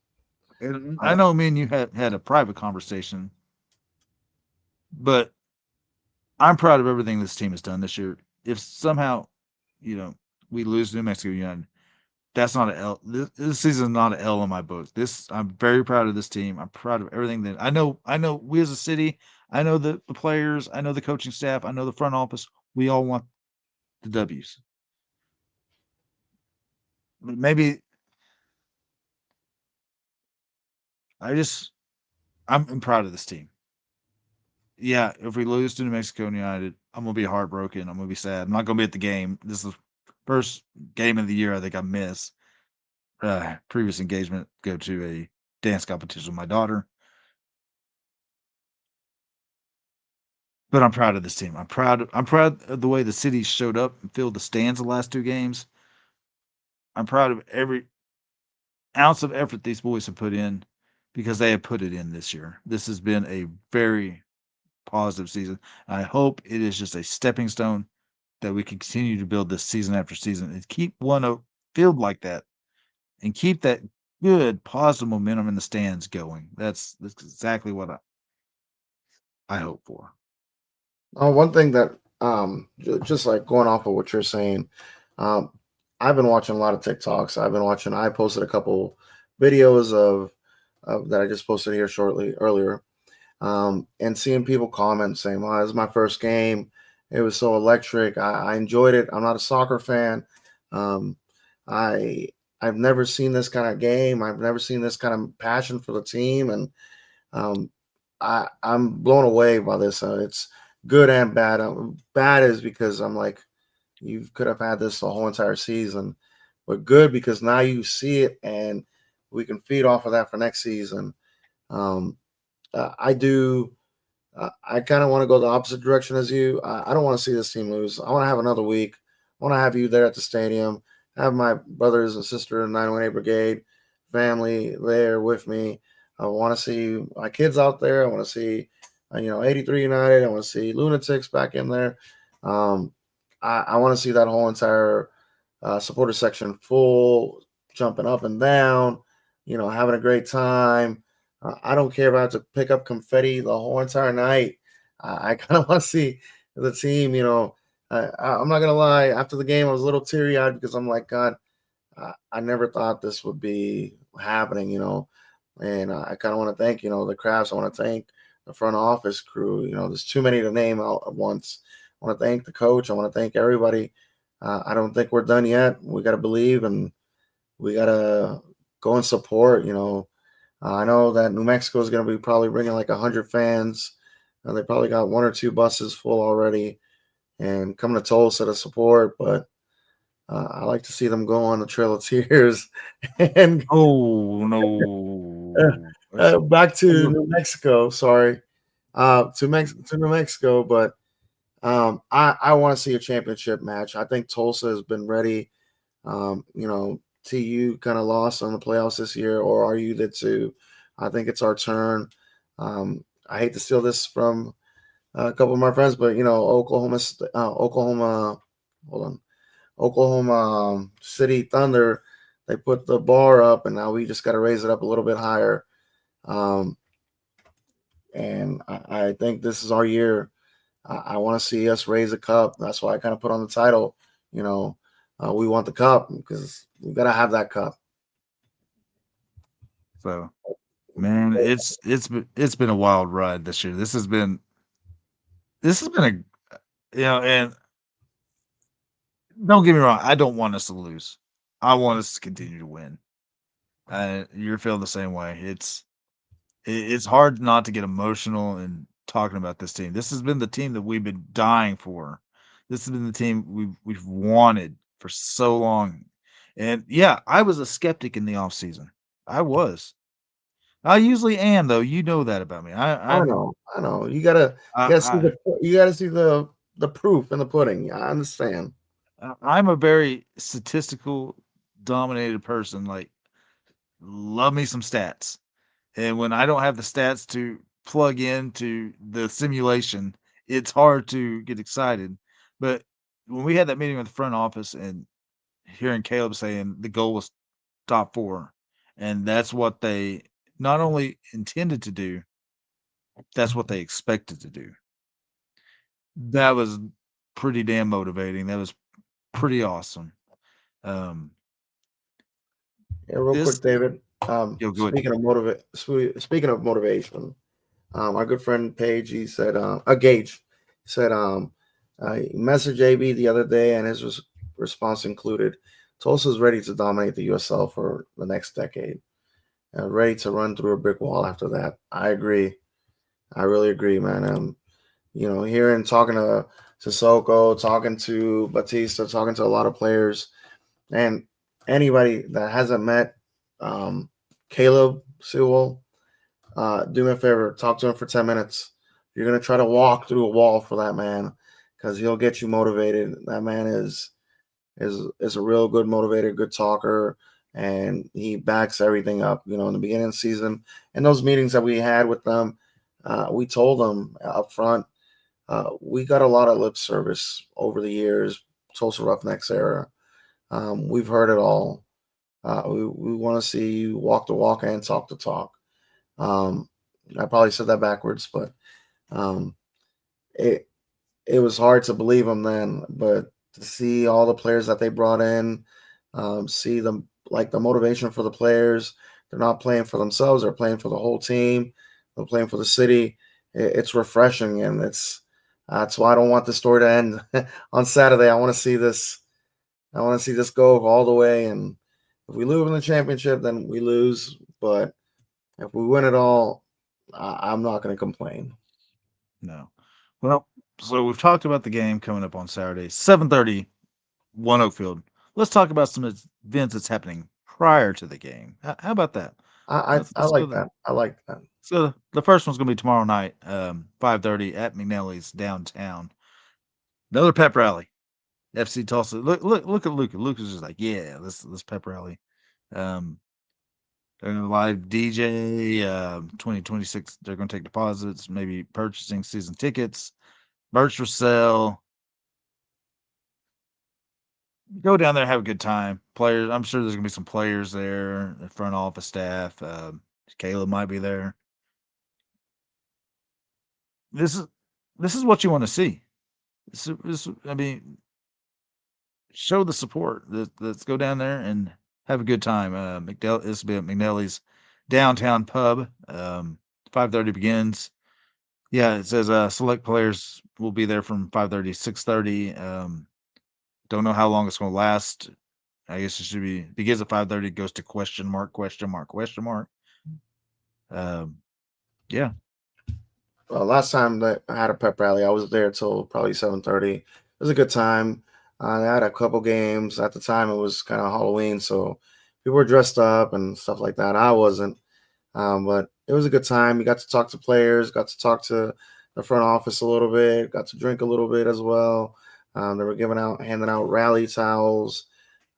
And I know me and you had a private conversation, but I'm proud of everything this team has done this year. If somehow, we lose New Mexico United, that's not an L. This season is not an L in my book. I'm very proud of this team. I'm proud of everything that I know. We as a city, I know the players, I know the coaching staff, I know the front office. We all want the W's. But maybe I'm proud of this team. Yeah, if we lose to New Mexico United, I'm gonna be heartbroken. I'm gonna be sad. I'm not gonna be at the game. This is the first game of the year I think I miss. Previous engagement, go to a dance competition with my daughter. But I'm proud of this team. I'm proud of the way the city showed up and filled the stands the last 2 games. I'm proud of every ounce of effort these boys have put in because they have put it in this year. This has been a very positive season. I hope it is just a stepping stone that we can continue to build this season after season and keep one field like that and keep that good positive momentum in the stands going. That's exactly what I hope for. One thing that just like going off of what you're saying, I've been watching a lot of TikToks. I posted a couple videos of that I just posted here earlier, and seeing people comment saying, "Well, this is my first game. It was so electric. I enjoyed it. I'm not a soccer fan. I've never seen this kind of game. I've never seen this kind of passion for the team, and I'm blown away by this. It's good and bad. Bad is because I'm like, you could have had this the whole entire season, but good because now you see it and we can feed off of that for next season. I kind of want to go the opposite direction as you. I don't want to see this team lose. I want to have another week. I want to have you there at the stadium, have my brothers and sister in 918 Brigade family there with me. I want to see my kids out there. I want to see, 83 United. I want to see Lunatics back in there. I want to see that whole entire supporter section full, jumping up and down, having a great time. I don't care if I have to pick up confetti the whole entire night. I kind of want to see the team, I'm not going to lie. After the game, I was a little teary-eyed because I'm like, God, I never thought this would be happening, and I kind of want to thank, the crafts. I want to thank the front office crew. There's too many to name out at once. I want to thank the coach. I want to thank everybody. I don't think we're done yet. We got to believe and we got to go and support, I know that New Mexico is going to be probably bringing like 100 fans. They probably got one or two buses full already, and coming to Tulsa to support. But I like to see them go on the Trail of Tears and Oh no. back to New Mexico. Sorry, to New Mexico, but I want to see a championship match. I think Tulsa has been ready. TU kind of lost on the playoffs this year, or are you the two? I think it's our turn. I hate to steal this from a couple of my friends, but hold on, Oklahoma City Thunder, they put the bar up, and now we just got to raise it up a little bit higher. Um, and I think this is our year. I want to see us raise a cup. That's why I kind of put on the title. We want the cup because we got to have that cup. So, man, it's been a wild ride this year. This has been and don't get me wrong, I don't want us to lose. I want us to continue to win. You're feeling the same way. It's hard not to get emotional and talking about this team. This has been the team that we've been dying for. This has been the team we've wanted for so long. And yeah, I was a skeptic in the off season. I was. I usually am though. You know that about me. I know. You gotta see the proof in the pudding. I understand. I'm a very statistical dominated person. Like, love me some stats. And when I don't have the stats to plug into the simulation, it's hard to get excited. But when we had that meeting with the front office and hearing Caleb saying the goal was top four, and that's what they not only intended to do, that's what they expected to do. That was pretty damn motivating. That was pretty awesome. Um, Yeah, real quick, this, David. go ahead. Speaking of motivation, our good friend Paige, he said, Gage said, he messaged AB the other day, and his response included, Tulsa's ready to dominate the USL for the next decade, ready to run through a brick wall after that. I agree. I really agree, man. Hearing talking to Sissoko, talking to Batista, talking to a lot of players, and anybody that hasn't met Caleb Sewell, do me a favor, talk to him for 10 minutes. You're going to try to walk through a wall for that man because he'll get you motivated. That man is a real good motivator, good talker, and he backs everything up. In the beginning of the season and those meetings that we had with them, we told them up front, we got a lot of lip service over the years, Tulsa Roughnecks era. We've heard it all. We want to see you walk the walk and talk the talk. I probably said that backwards, but um, it it was hard to believe them then. But to see all the players that they brought in, see them like the motivation for the players. They're not playing for themselves; they're playing for the whole team. They're playing for the city. It's refreshing, and that's why I don't want the story to end on Saturday. I want to see this. I want to see this go all the way. And if we lose in the championship, then we lose. But if we win it all, I'm not going to complain. No. Well, so we've talked about the game coming up on Saturday, 7:30, One Oakfield. Let's talk about some events that's happening prior to the game. How about that? I, I, Let's I let's go like there. that. I like that. So the first one's gonna be tomorrow night, 5:30 at McNally's downtown. Another pep rally. FC Tulsa. Look at Luca. Luca's just like, yeah, let's pep rally. Um, they're gonna live DJ. 2026. They're gonna take deposits. Maybe purchasing season tickets. Merch for sale. Go down there, have a good time. Players, I'm sure there's gonna be some players there, the front office staff. Caleb might be there. This is this is what you want to see. I mean, show the support. Let's go down there and have a good time. This will be at McNally's downtown pub. 5:30 begins. Yeah, it says select players will be there from 5:30 to 6:30. Don't know how long it's going to last. I guess it should be begins at 5:30, goes to question mark, question mark, question mark. Yeah. Last time that I had a pep rally, I was there till probably 7:30. It was a good time. I had a couple games at the time. It was kind of Halloween, so people were dressed up and stuff like that. I wasn't, but it was a good time. You got to talk to players, got to talk to the front office a little bit, got to drink a little bit as well. They were handing out rally towels.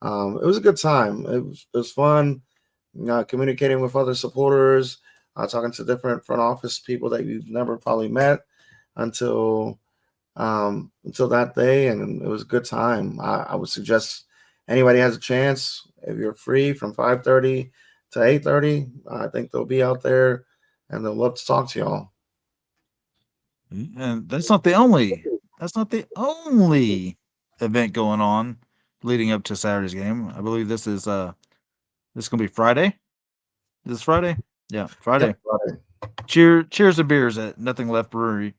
It was a good time. It was fun. Communicating with other supporters, talking to different front office people that you've never probably met until until that day, and it was a good time. I would suggest anybody has a chance if you're free from 5:30 to 8:30. I think they'll be out there, and they'll love to talk to y'all. And that's not the only event going on leading up to Saturday's game. I believe this is gonna be Friday. This Friday? Yeah, Friday. Yep. Friday. Cheers to beers at Nothing Left Brewery.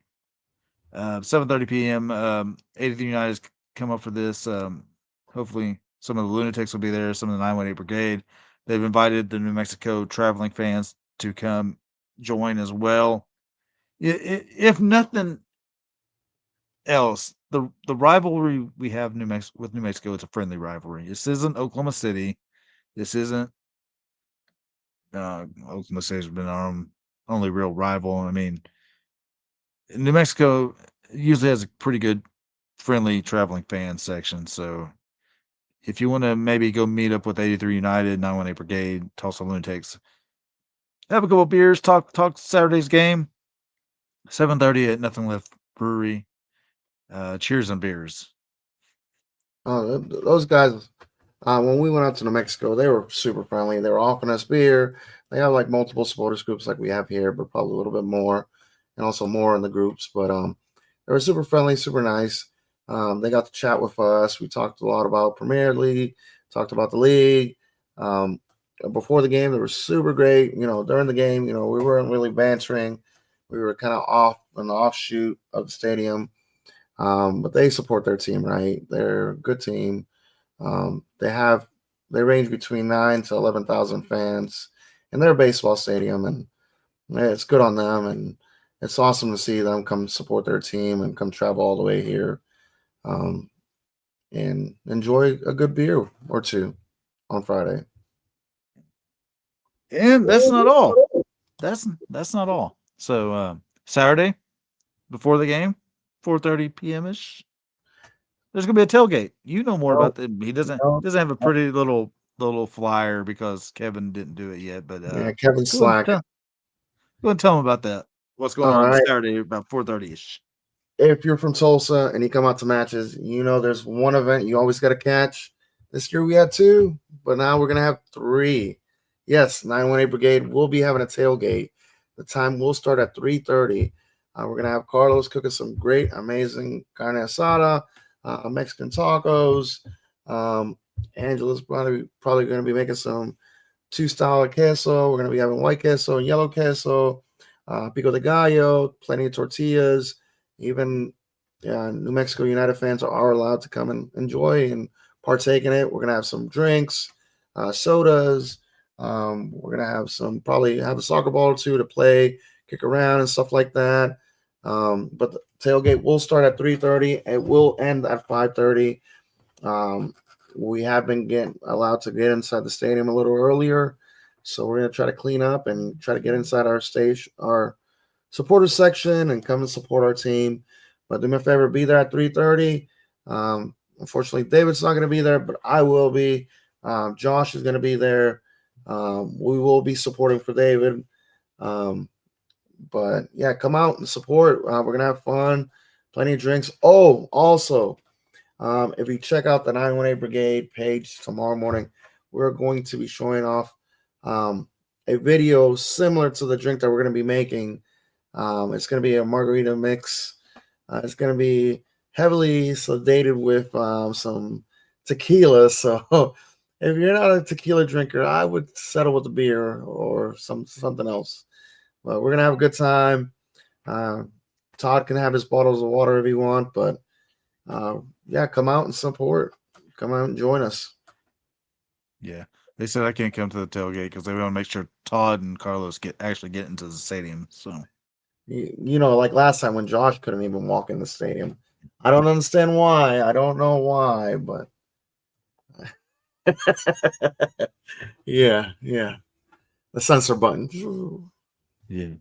7:30 p.m. 83 United has come up for this. Hopefully, some of the Lunatics will be there. Some of the 918 Brigade. They've invited the New Mexico traveling fans to come join as well. If nothing else, the rivalry we have with New Mexico, it's a friendly rivalry. This isn't Oklahoma City. This isn't Oklahoma City's been our only real rival. I mean, New Mexico usually has a pretty good friendly traveling fan section. So if you want to maybe go meet up with 83 United, 918 Brigade, Tulsa Lunatics, have a couple of beers, talk Saturday's game, 7:30 at Nothing Left Brewery. Cheers and beers. Those guys, when we went out to New Mexico, they were super friendly. They were offering us beer. They have like multiple supporters groups like we have here, but probably a little bit more, and also more in the groups. But they were super friendly, super nice. They got to chat with us. We talked a lot about Premier League, talked about the league. Um, Before the game, they were super great. During the game, we weren't really bantering. We were kind of off in the offshoot of the stadium. But they support their team, right? They're a good team. They range between 9 to 11,000 fans in their baseball stadium, and it's good on them. And it's awesome to see them come support their team and come travel all the way here, um, and enjoy a good beer or two on Friday. And that's not all. That's not all. So Saturday before the game, 4:30 p.m. ish. There's gonna be a tailgate. You know more Oh, about that. He doesn't no. have a pretty little flyer because Kevin didn't do it yet. But Yeah, Kevin go and Slack. tell him about that. What's going All on right. Saturday about 4:30 ish. If you're from Tulsa and you come out to matches, there's one event you always got to catch. This year we had two, but now we're going to have three. Yes, 918 Brigade will be having a tailgate. The time will start at 3:30. We're going to have Carlos cooking some great, amazing carne asada, Mexican tacos. Um, Angela's probably going to be making some two-style queso. We're going to be having white queso and yellow queso, pico de gallo, plenty of tortillas. Even New Mexico United fans are allowed to come and enjoy and partake in it. We're going to have some drinks, sodas. We're going to have probably have a soccer ball or two to play, kick around and stuff like that. But the tailgate will start at 3:30. It will end at 5:30. We have been allowed to get inside the stadium a little earlier. So we're going to try to clean up and try to get inside our supporter section and come and support our team. But do me a favor, be there at 3:30. Unfortunately, David's not going to be there, but I will be. Josh is going to be there. We will be supporting for David. But yeah, come out and support. We're going to have fun, plenty of drinks. Oh, also, if you check out the 918 Brigade page tomorrow morning, we're going to be showing off a video similar to the drink that we're going to be making. It's going to be a margarita mix. It's going to be heavily sedated with some tequila. So if you're not a tequila drinker, I would settle with a beer or something else. But we're going to have a good time. Todd can have his bottles of water if he want, but yeah, come out and support. Come out and join us. Yeah, they said I can't come to the tailgate because they want to make sure Todd and Carlos actually get into the stadium. So Like last time when Josh couldn't even walk in the stadium. I don't understand why. I don't know why, but yeah. The censor button. yeah.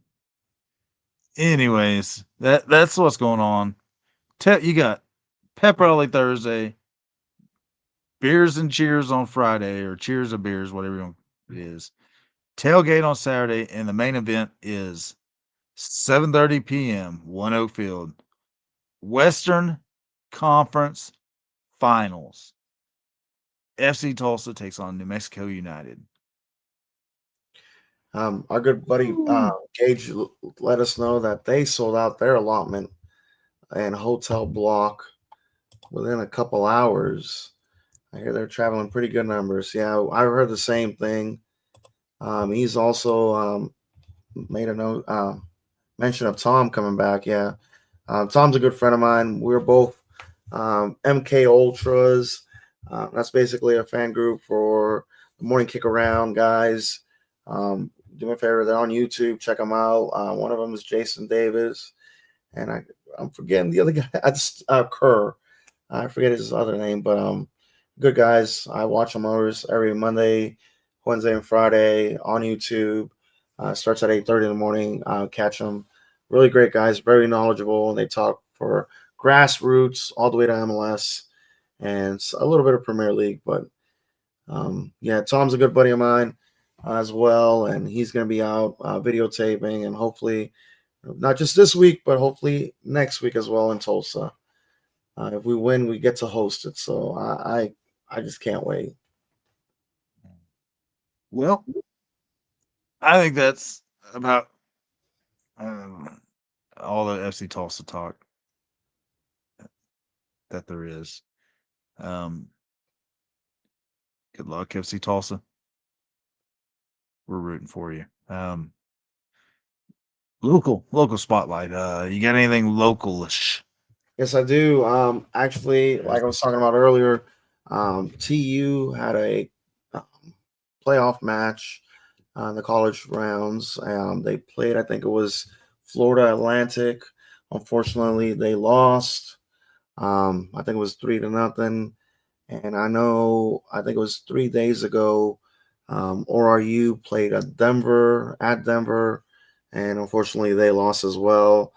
Anyways, that's what's going on. You got pep rally Thursday, beers and cheers on Friday, or cheers and beers, whatever it is. Tailgate on Saturday, and the main event is 7:30 p.m. One Oak Field, Western Conference Finals. FC Tulsa takes on New Mexico United. Our good buddy Gage let us know that they sold out their allotment and hotel block within a couple hours. I hear they're traveling pretty good numbers. Yeah, I heard the same thing. He's also made a note mention of Tom coming back. Yeah, Tom's a good friend of mine. We're both MK Ultras. That's basically a fan group for the Morning Kick Around guys. Do me a favor, they're on YouTube. Check them out. One of them is Jason Davis, and I'm forgetting the other guy. Kerr. I forget his other name, but good guys. I watch them every Monday, Wednesday, and Friday on YouTube. Starts at 8:30 in the morning. Catch them. Really great guys, very knowledgeable, and they talk for grassroots all the way to MLS and a little bit of Premier League. But yeah, Tom's a good buddy of mine as well, and he's going to be out videotaping, and hopefully not just this week, but hopefully next week as well in Tulsa. If we win, we get to host it. So I just can't wait. Well, I think that's about all the FC Tulsa talk that there is. Good luck, FC Tulsa. We're rooting for you. Local spotlight. You got anything localish? Yes, I do. Actually, like I was talking about earlier, TU had a playoff match in the college rounds. They played, I think it was Florida Atlantic. Unfortunately, they lost. I think it was 3-0. And I think it was 3 days ago, ORU played at Denver, and unfortunately they lost as well.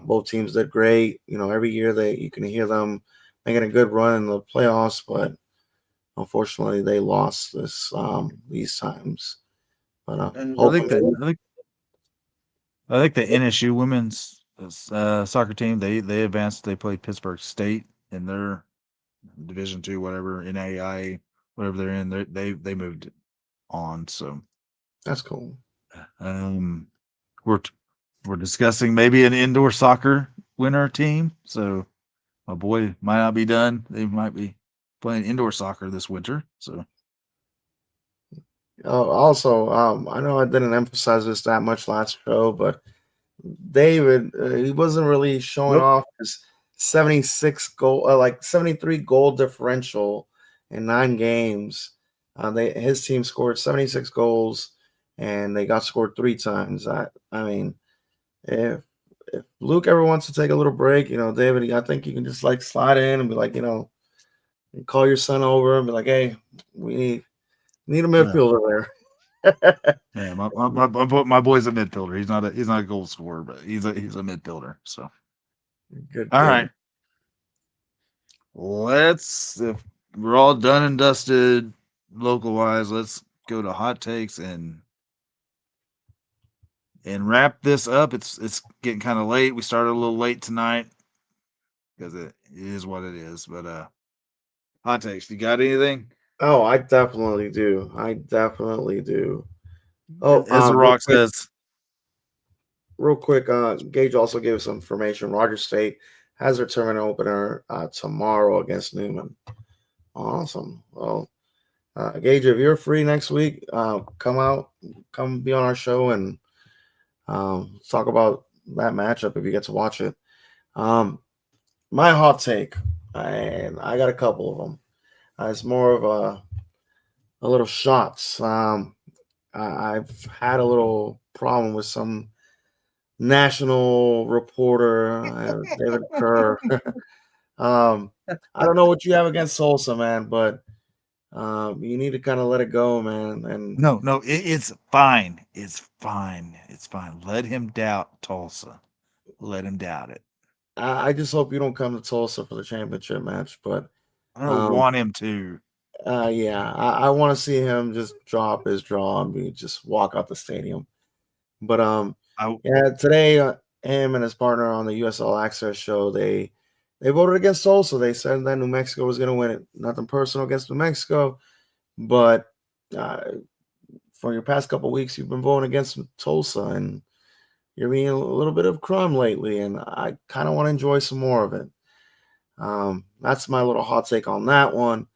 Both teams did great. Every year you can hear them making a good run in the playoffs, but unfortunately they lost these times. But I think the NSU women's soccer team they advanced. They played Pittsburgh State in their Division II, whatever, NAIA, whatever they're in. They moved on. So that's cool. We're discussing maybe an indoor soccer winter team. So my boy might not be done. They might be playing indoor soccer this winter. So also, I know I didn't emphasize this that much last show, but David, he wasn't really showing off his 76 goal, 73 goal differential in 9 games. His team scored 76 goals, and they got scored 3 times. I mean, if Luke ever wants to take a little break, David, I think you can just slide in and be like, call your son over and be like, hey, we need a midfielder there. Yeah, my boy's a midfielder. He's not a goal scorer, but he's a midfielder. So good. All right. If we're all done and dusted local wise, let's go to hot takes and wrap this up. It's getting kind of late. We started a little late tonight because it is what it is. But hot takes. You got anything? Oh, I definitely do. Oh, as the Rock says. Real quick, Gage also gave us some information. Rogers State has their tournament opener tomorrow against Newman. Awesome. Well, Gage, if you're free next week, come be on our show and talk about that matchup if you get to watch it. My hot take, and I got a couple of them. It's more of a little shots. I've had a little problem with some national reporter, David Kerr. I don't know what you have against Tulsa, man, but you need to kind of let it go, man. And No, it's fine. It's fine. It's fine. Let him doubt Tulsa. Let him doubt it. I just hope you don't come to Tulsa for the championship match. But I don't um, want him to. yeah, I want to see him just drop his jaw and just walk out the stadium. But I yeah, today him and his partner on the USL Access show, they voted against Tulsa. They said that New Mexico was going to win it. Nothing personal against New Mexico, but for your past couple of weeks, you've been voting against Tulsa, and you're being a little bit of crumb lately, and I kind of want to enjoy some more of it. That's my little hot take on that one.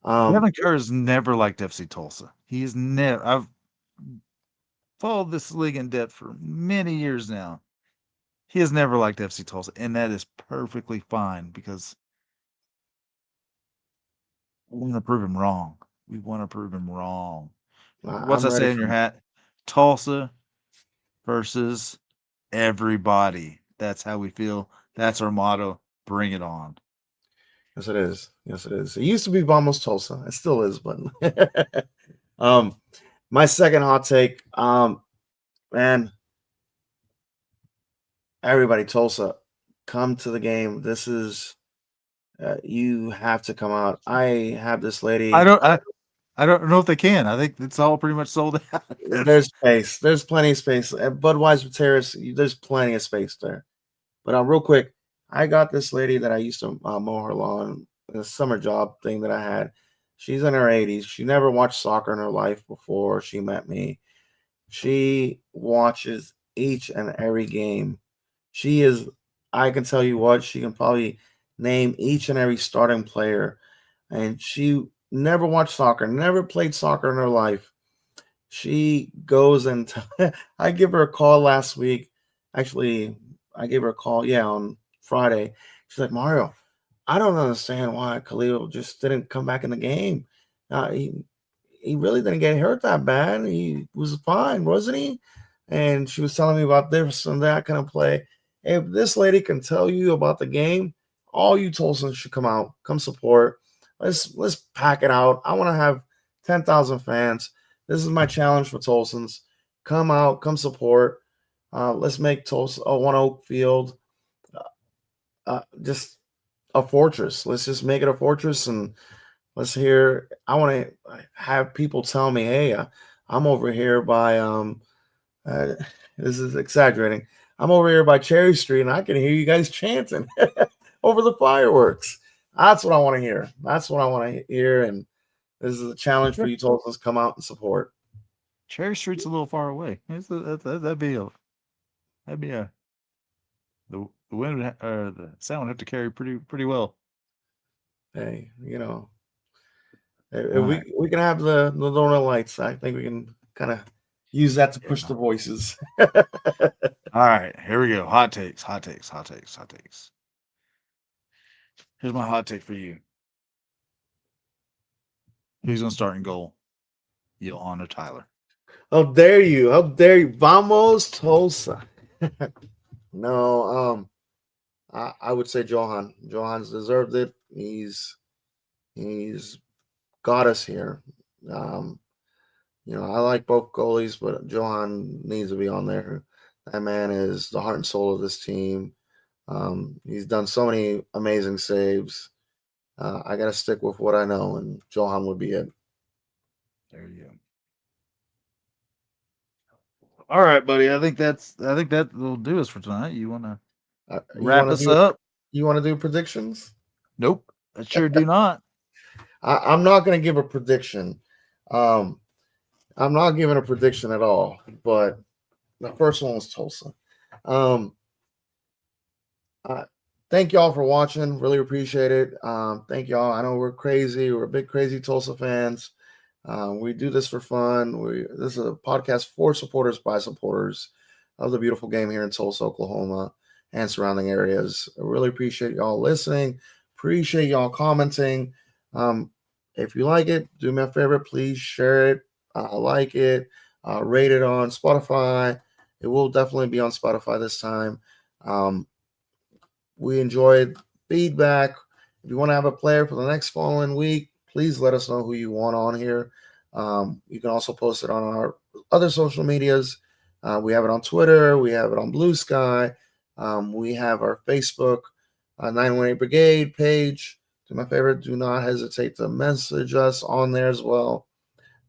Kevin Kerr's never liked FC Tulsa. He's never. I've followed this league in depth for many years now. He has never liked FC Tulsa, and that is perfectly fine because we want to prove him wrong. We want to prove him wrong. What's I'm that ready say in for your it. hat? Tulsa versus everybody. That's how we feel. That's our motto. Bring it on. Yes, it is. Yes, it is. It used to be Vamos Tulsa. It still is, but my second hot take, man, everybody, Tulsa, come to the game. This is you have to come out. I have this lady. I don't know if they can. I think it's all pretty much sold out. There's space. There's plenty of space. At Budweiser Terrace, there's plenty of space there. But real quick, I got this lady that I used to mow her lawn, a summer job thing that I had. She's in her 80s. She never watched soccer in her life before she met me. She watches each and every game. She is, I can tell you what, she can probably name each and every starting player. And she never watched soccer, never played soccer in her life. She goes and I give her a call last week. Actually, I gave her a call, yeah, on Friday. She's like, Mario, I don't understand why Khalil just didn't come back in the game. He really didn't get hurt that bad. He was fine, wasn't he? And she was telling me about this and that kind of play. If this lady can tell you about the game, all you Tulsans should come out, come support. Let's pack it out. I want to have 10,000 fans. This is my challenge for Tulsans. Come out, come support. Let's make Tulsa One Oak Field just a fortress. Let's just make it a fortress, and let's hear. I want to have people tell me, "Hey, I'm over here by uh, this is exaggerating. I'm over here by Cherry Street, and I can hear you guys chanting over the fireworks." That's what I want to hear. That's what I want to hear, and this is a challenge for you Tulsans. Come out and support. Cherry Street's a little far away. That'd be a the wind the sound would have to carry pretty well. Hey, All if right. we can have the Northern Lights, I think we can kind of use that to push the voices. All right, here we go. Hot takes, hot takes, hot takes, hot takes. Here's my hot take for you. Who's gonna start in goal? Johan or Tyler? How dare you? How dare you? Vamos Tulsa. No, I would say Johan. Johan's deserved it. He's got us here. Um, I like both goalies, but Johan needs to be on there. That man is the heart and soul of this team. He's done so many amazing saves. I got to stick with what I know, and Johan would be it. There you go. All right, buddy. I think that will do us for tonight. You want to You wrap want to us do up? you want to do predictions? Nope. I sure do not. I'm not going to give a prediction. Um, I'm not giving a prediction at all. But the first one was Tulsa. Um, thank y'all for watching. Really appreciate it. Thank y'all. I know we're crazy. We're big crazy Tulsa fans. We do this for fun. This is a podcast for supporters by supporters of the beautiful game here in Tulsa, Oklahoma, and surrounding areas. I really appreciate y'all listening. Appreciate y'all commenting. if you like it, do me a favor, please share it, like it, rate it on Spotify. It will definitely be on Spotify this time. We enjoyed feedback. If you want to have a player for the next following week, please let us know who you want on here. You can also post it on our other social medias. We have it on Twitter. We have it on Blue Sky. We have our Facebook 918 Brigade page. Do my favorite, do not hesitate to message us on there as well.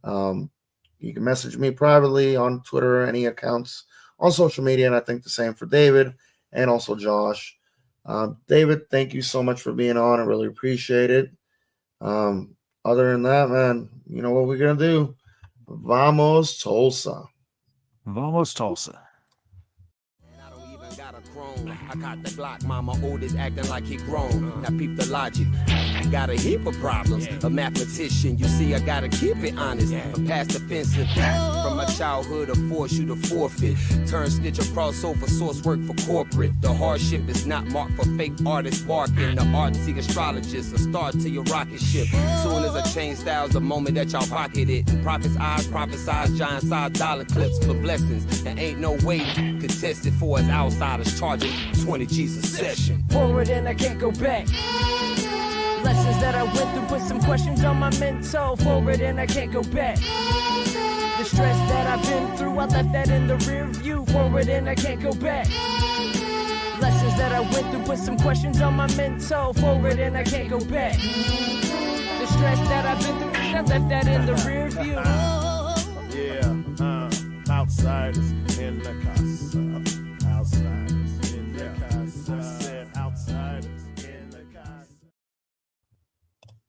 You can message me privately on Twitter or any accounts on social media, and I think the same for David and also Josh. David, thank you so much for being on. I really appreciate it. Other than that, man, you know what we're going to do? Vamos Tulsa. Vamos Tulsa. I got the Glock, mama oldest acting like he grown. Now peep the logic. I got a heap of problems. A mathematician, you see, I gotta keep it honest. I'm past offensive. From my childhood, I force you to forfeit. Turn snitch or crossover, source work for corporate. The hardship is not marked for fake artists barking. The artsy astrologist, a start to your rocket ship. Soon as I change styles, the moment that y'all pocket it. In prophets' eyes, prophesize giant size dollar clips for blessings. There ain't no way contested for us outsiders charging 20 G's a session. Forward and I can't go back. Lessons that I went through, put some questions on my mental. Forward and I can't go back. The stress that I've been through, I left that in the rear view. Forward and I can't go back. Lessons that I went through, put some questions on my mental. Forward and I can't go back. The stress that I've been through, I left that in the rear view.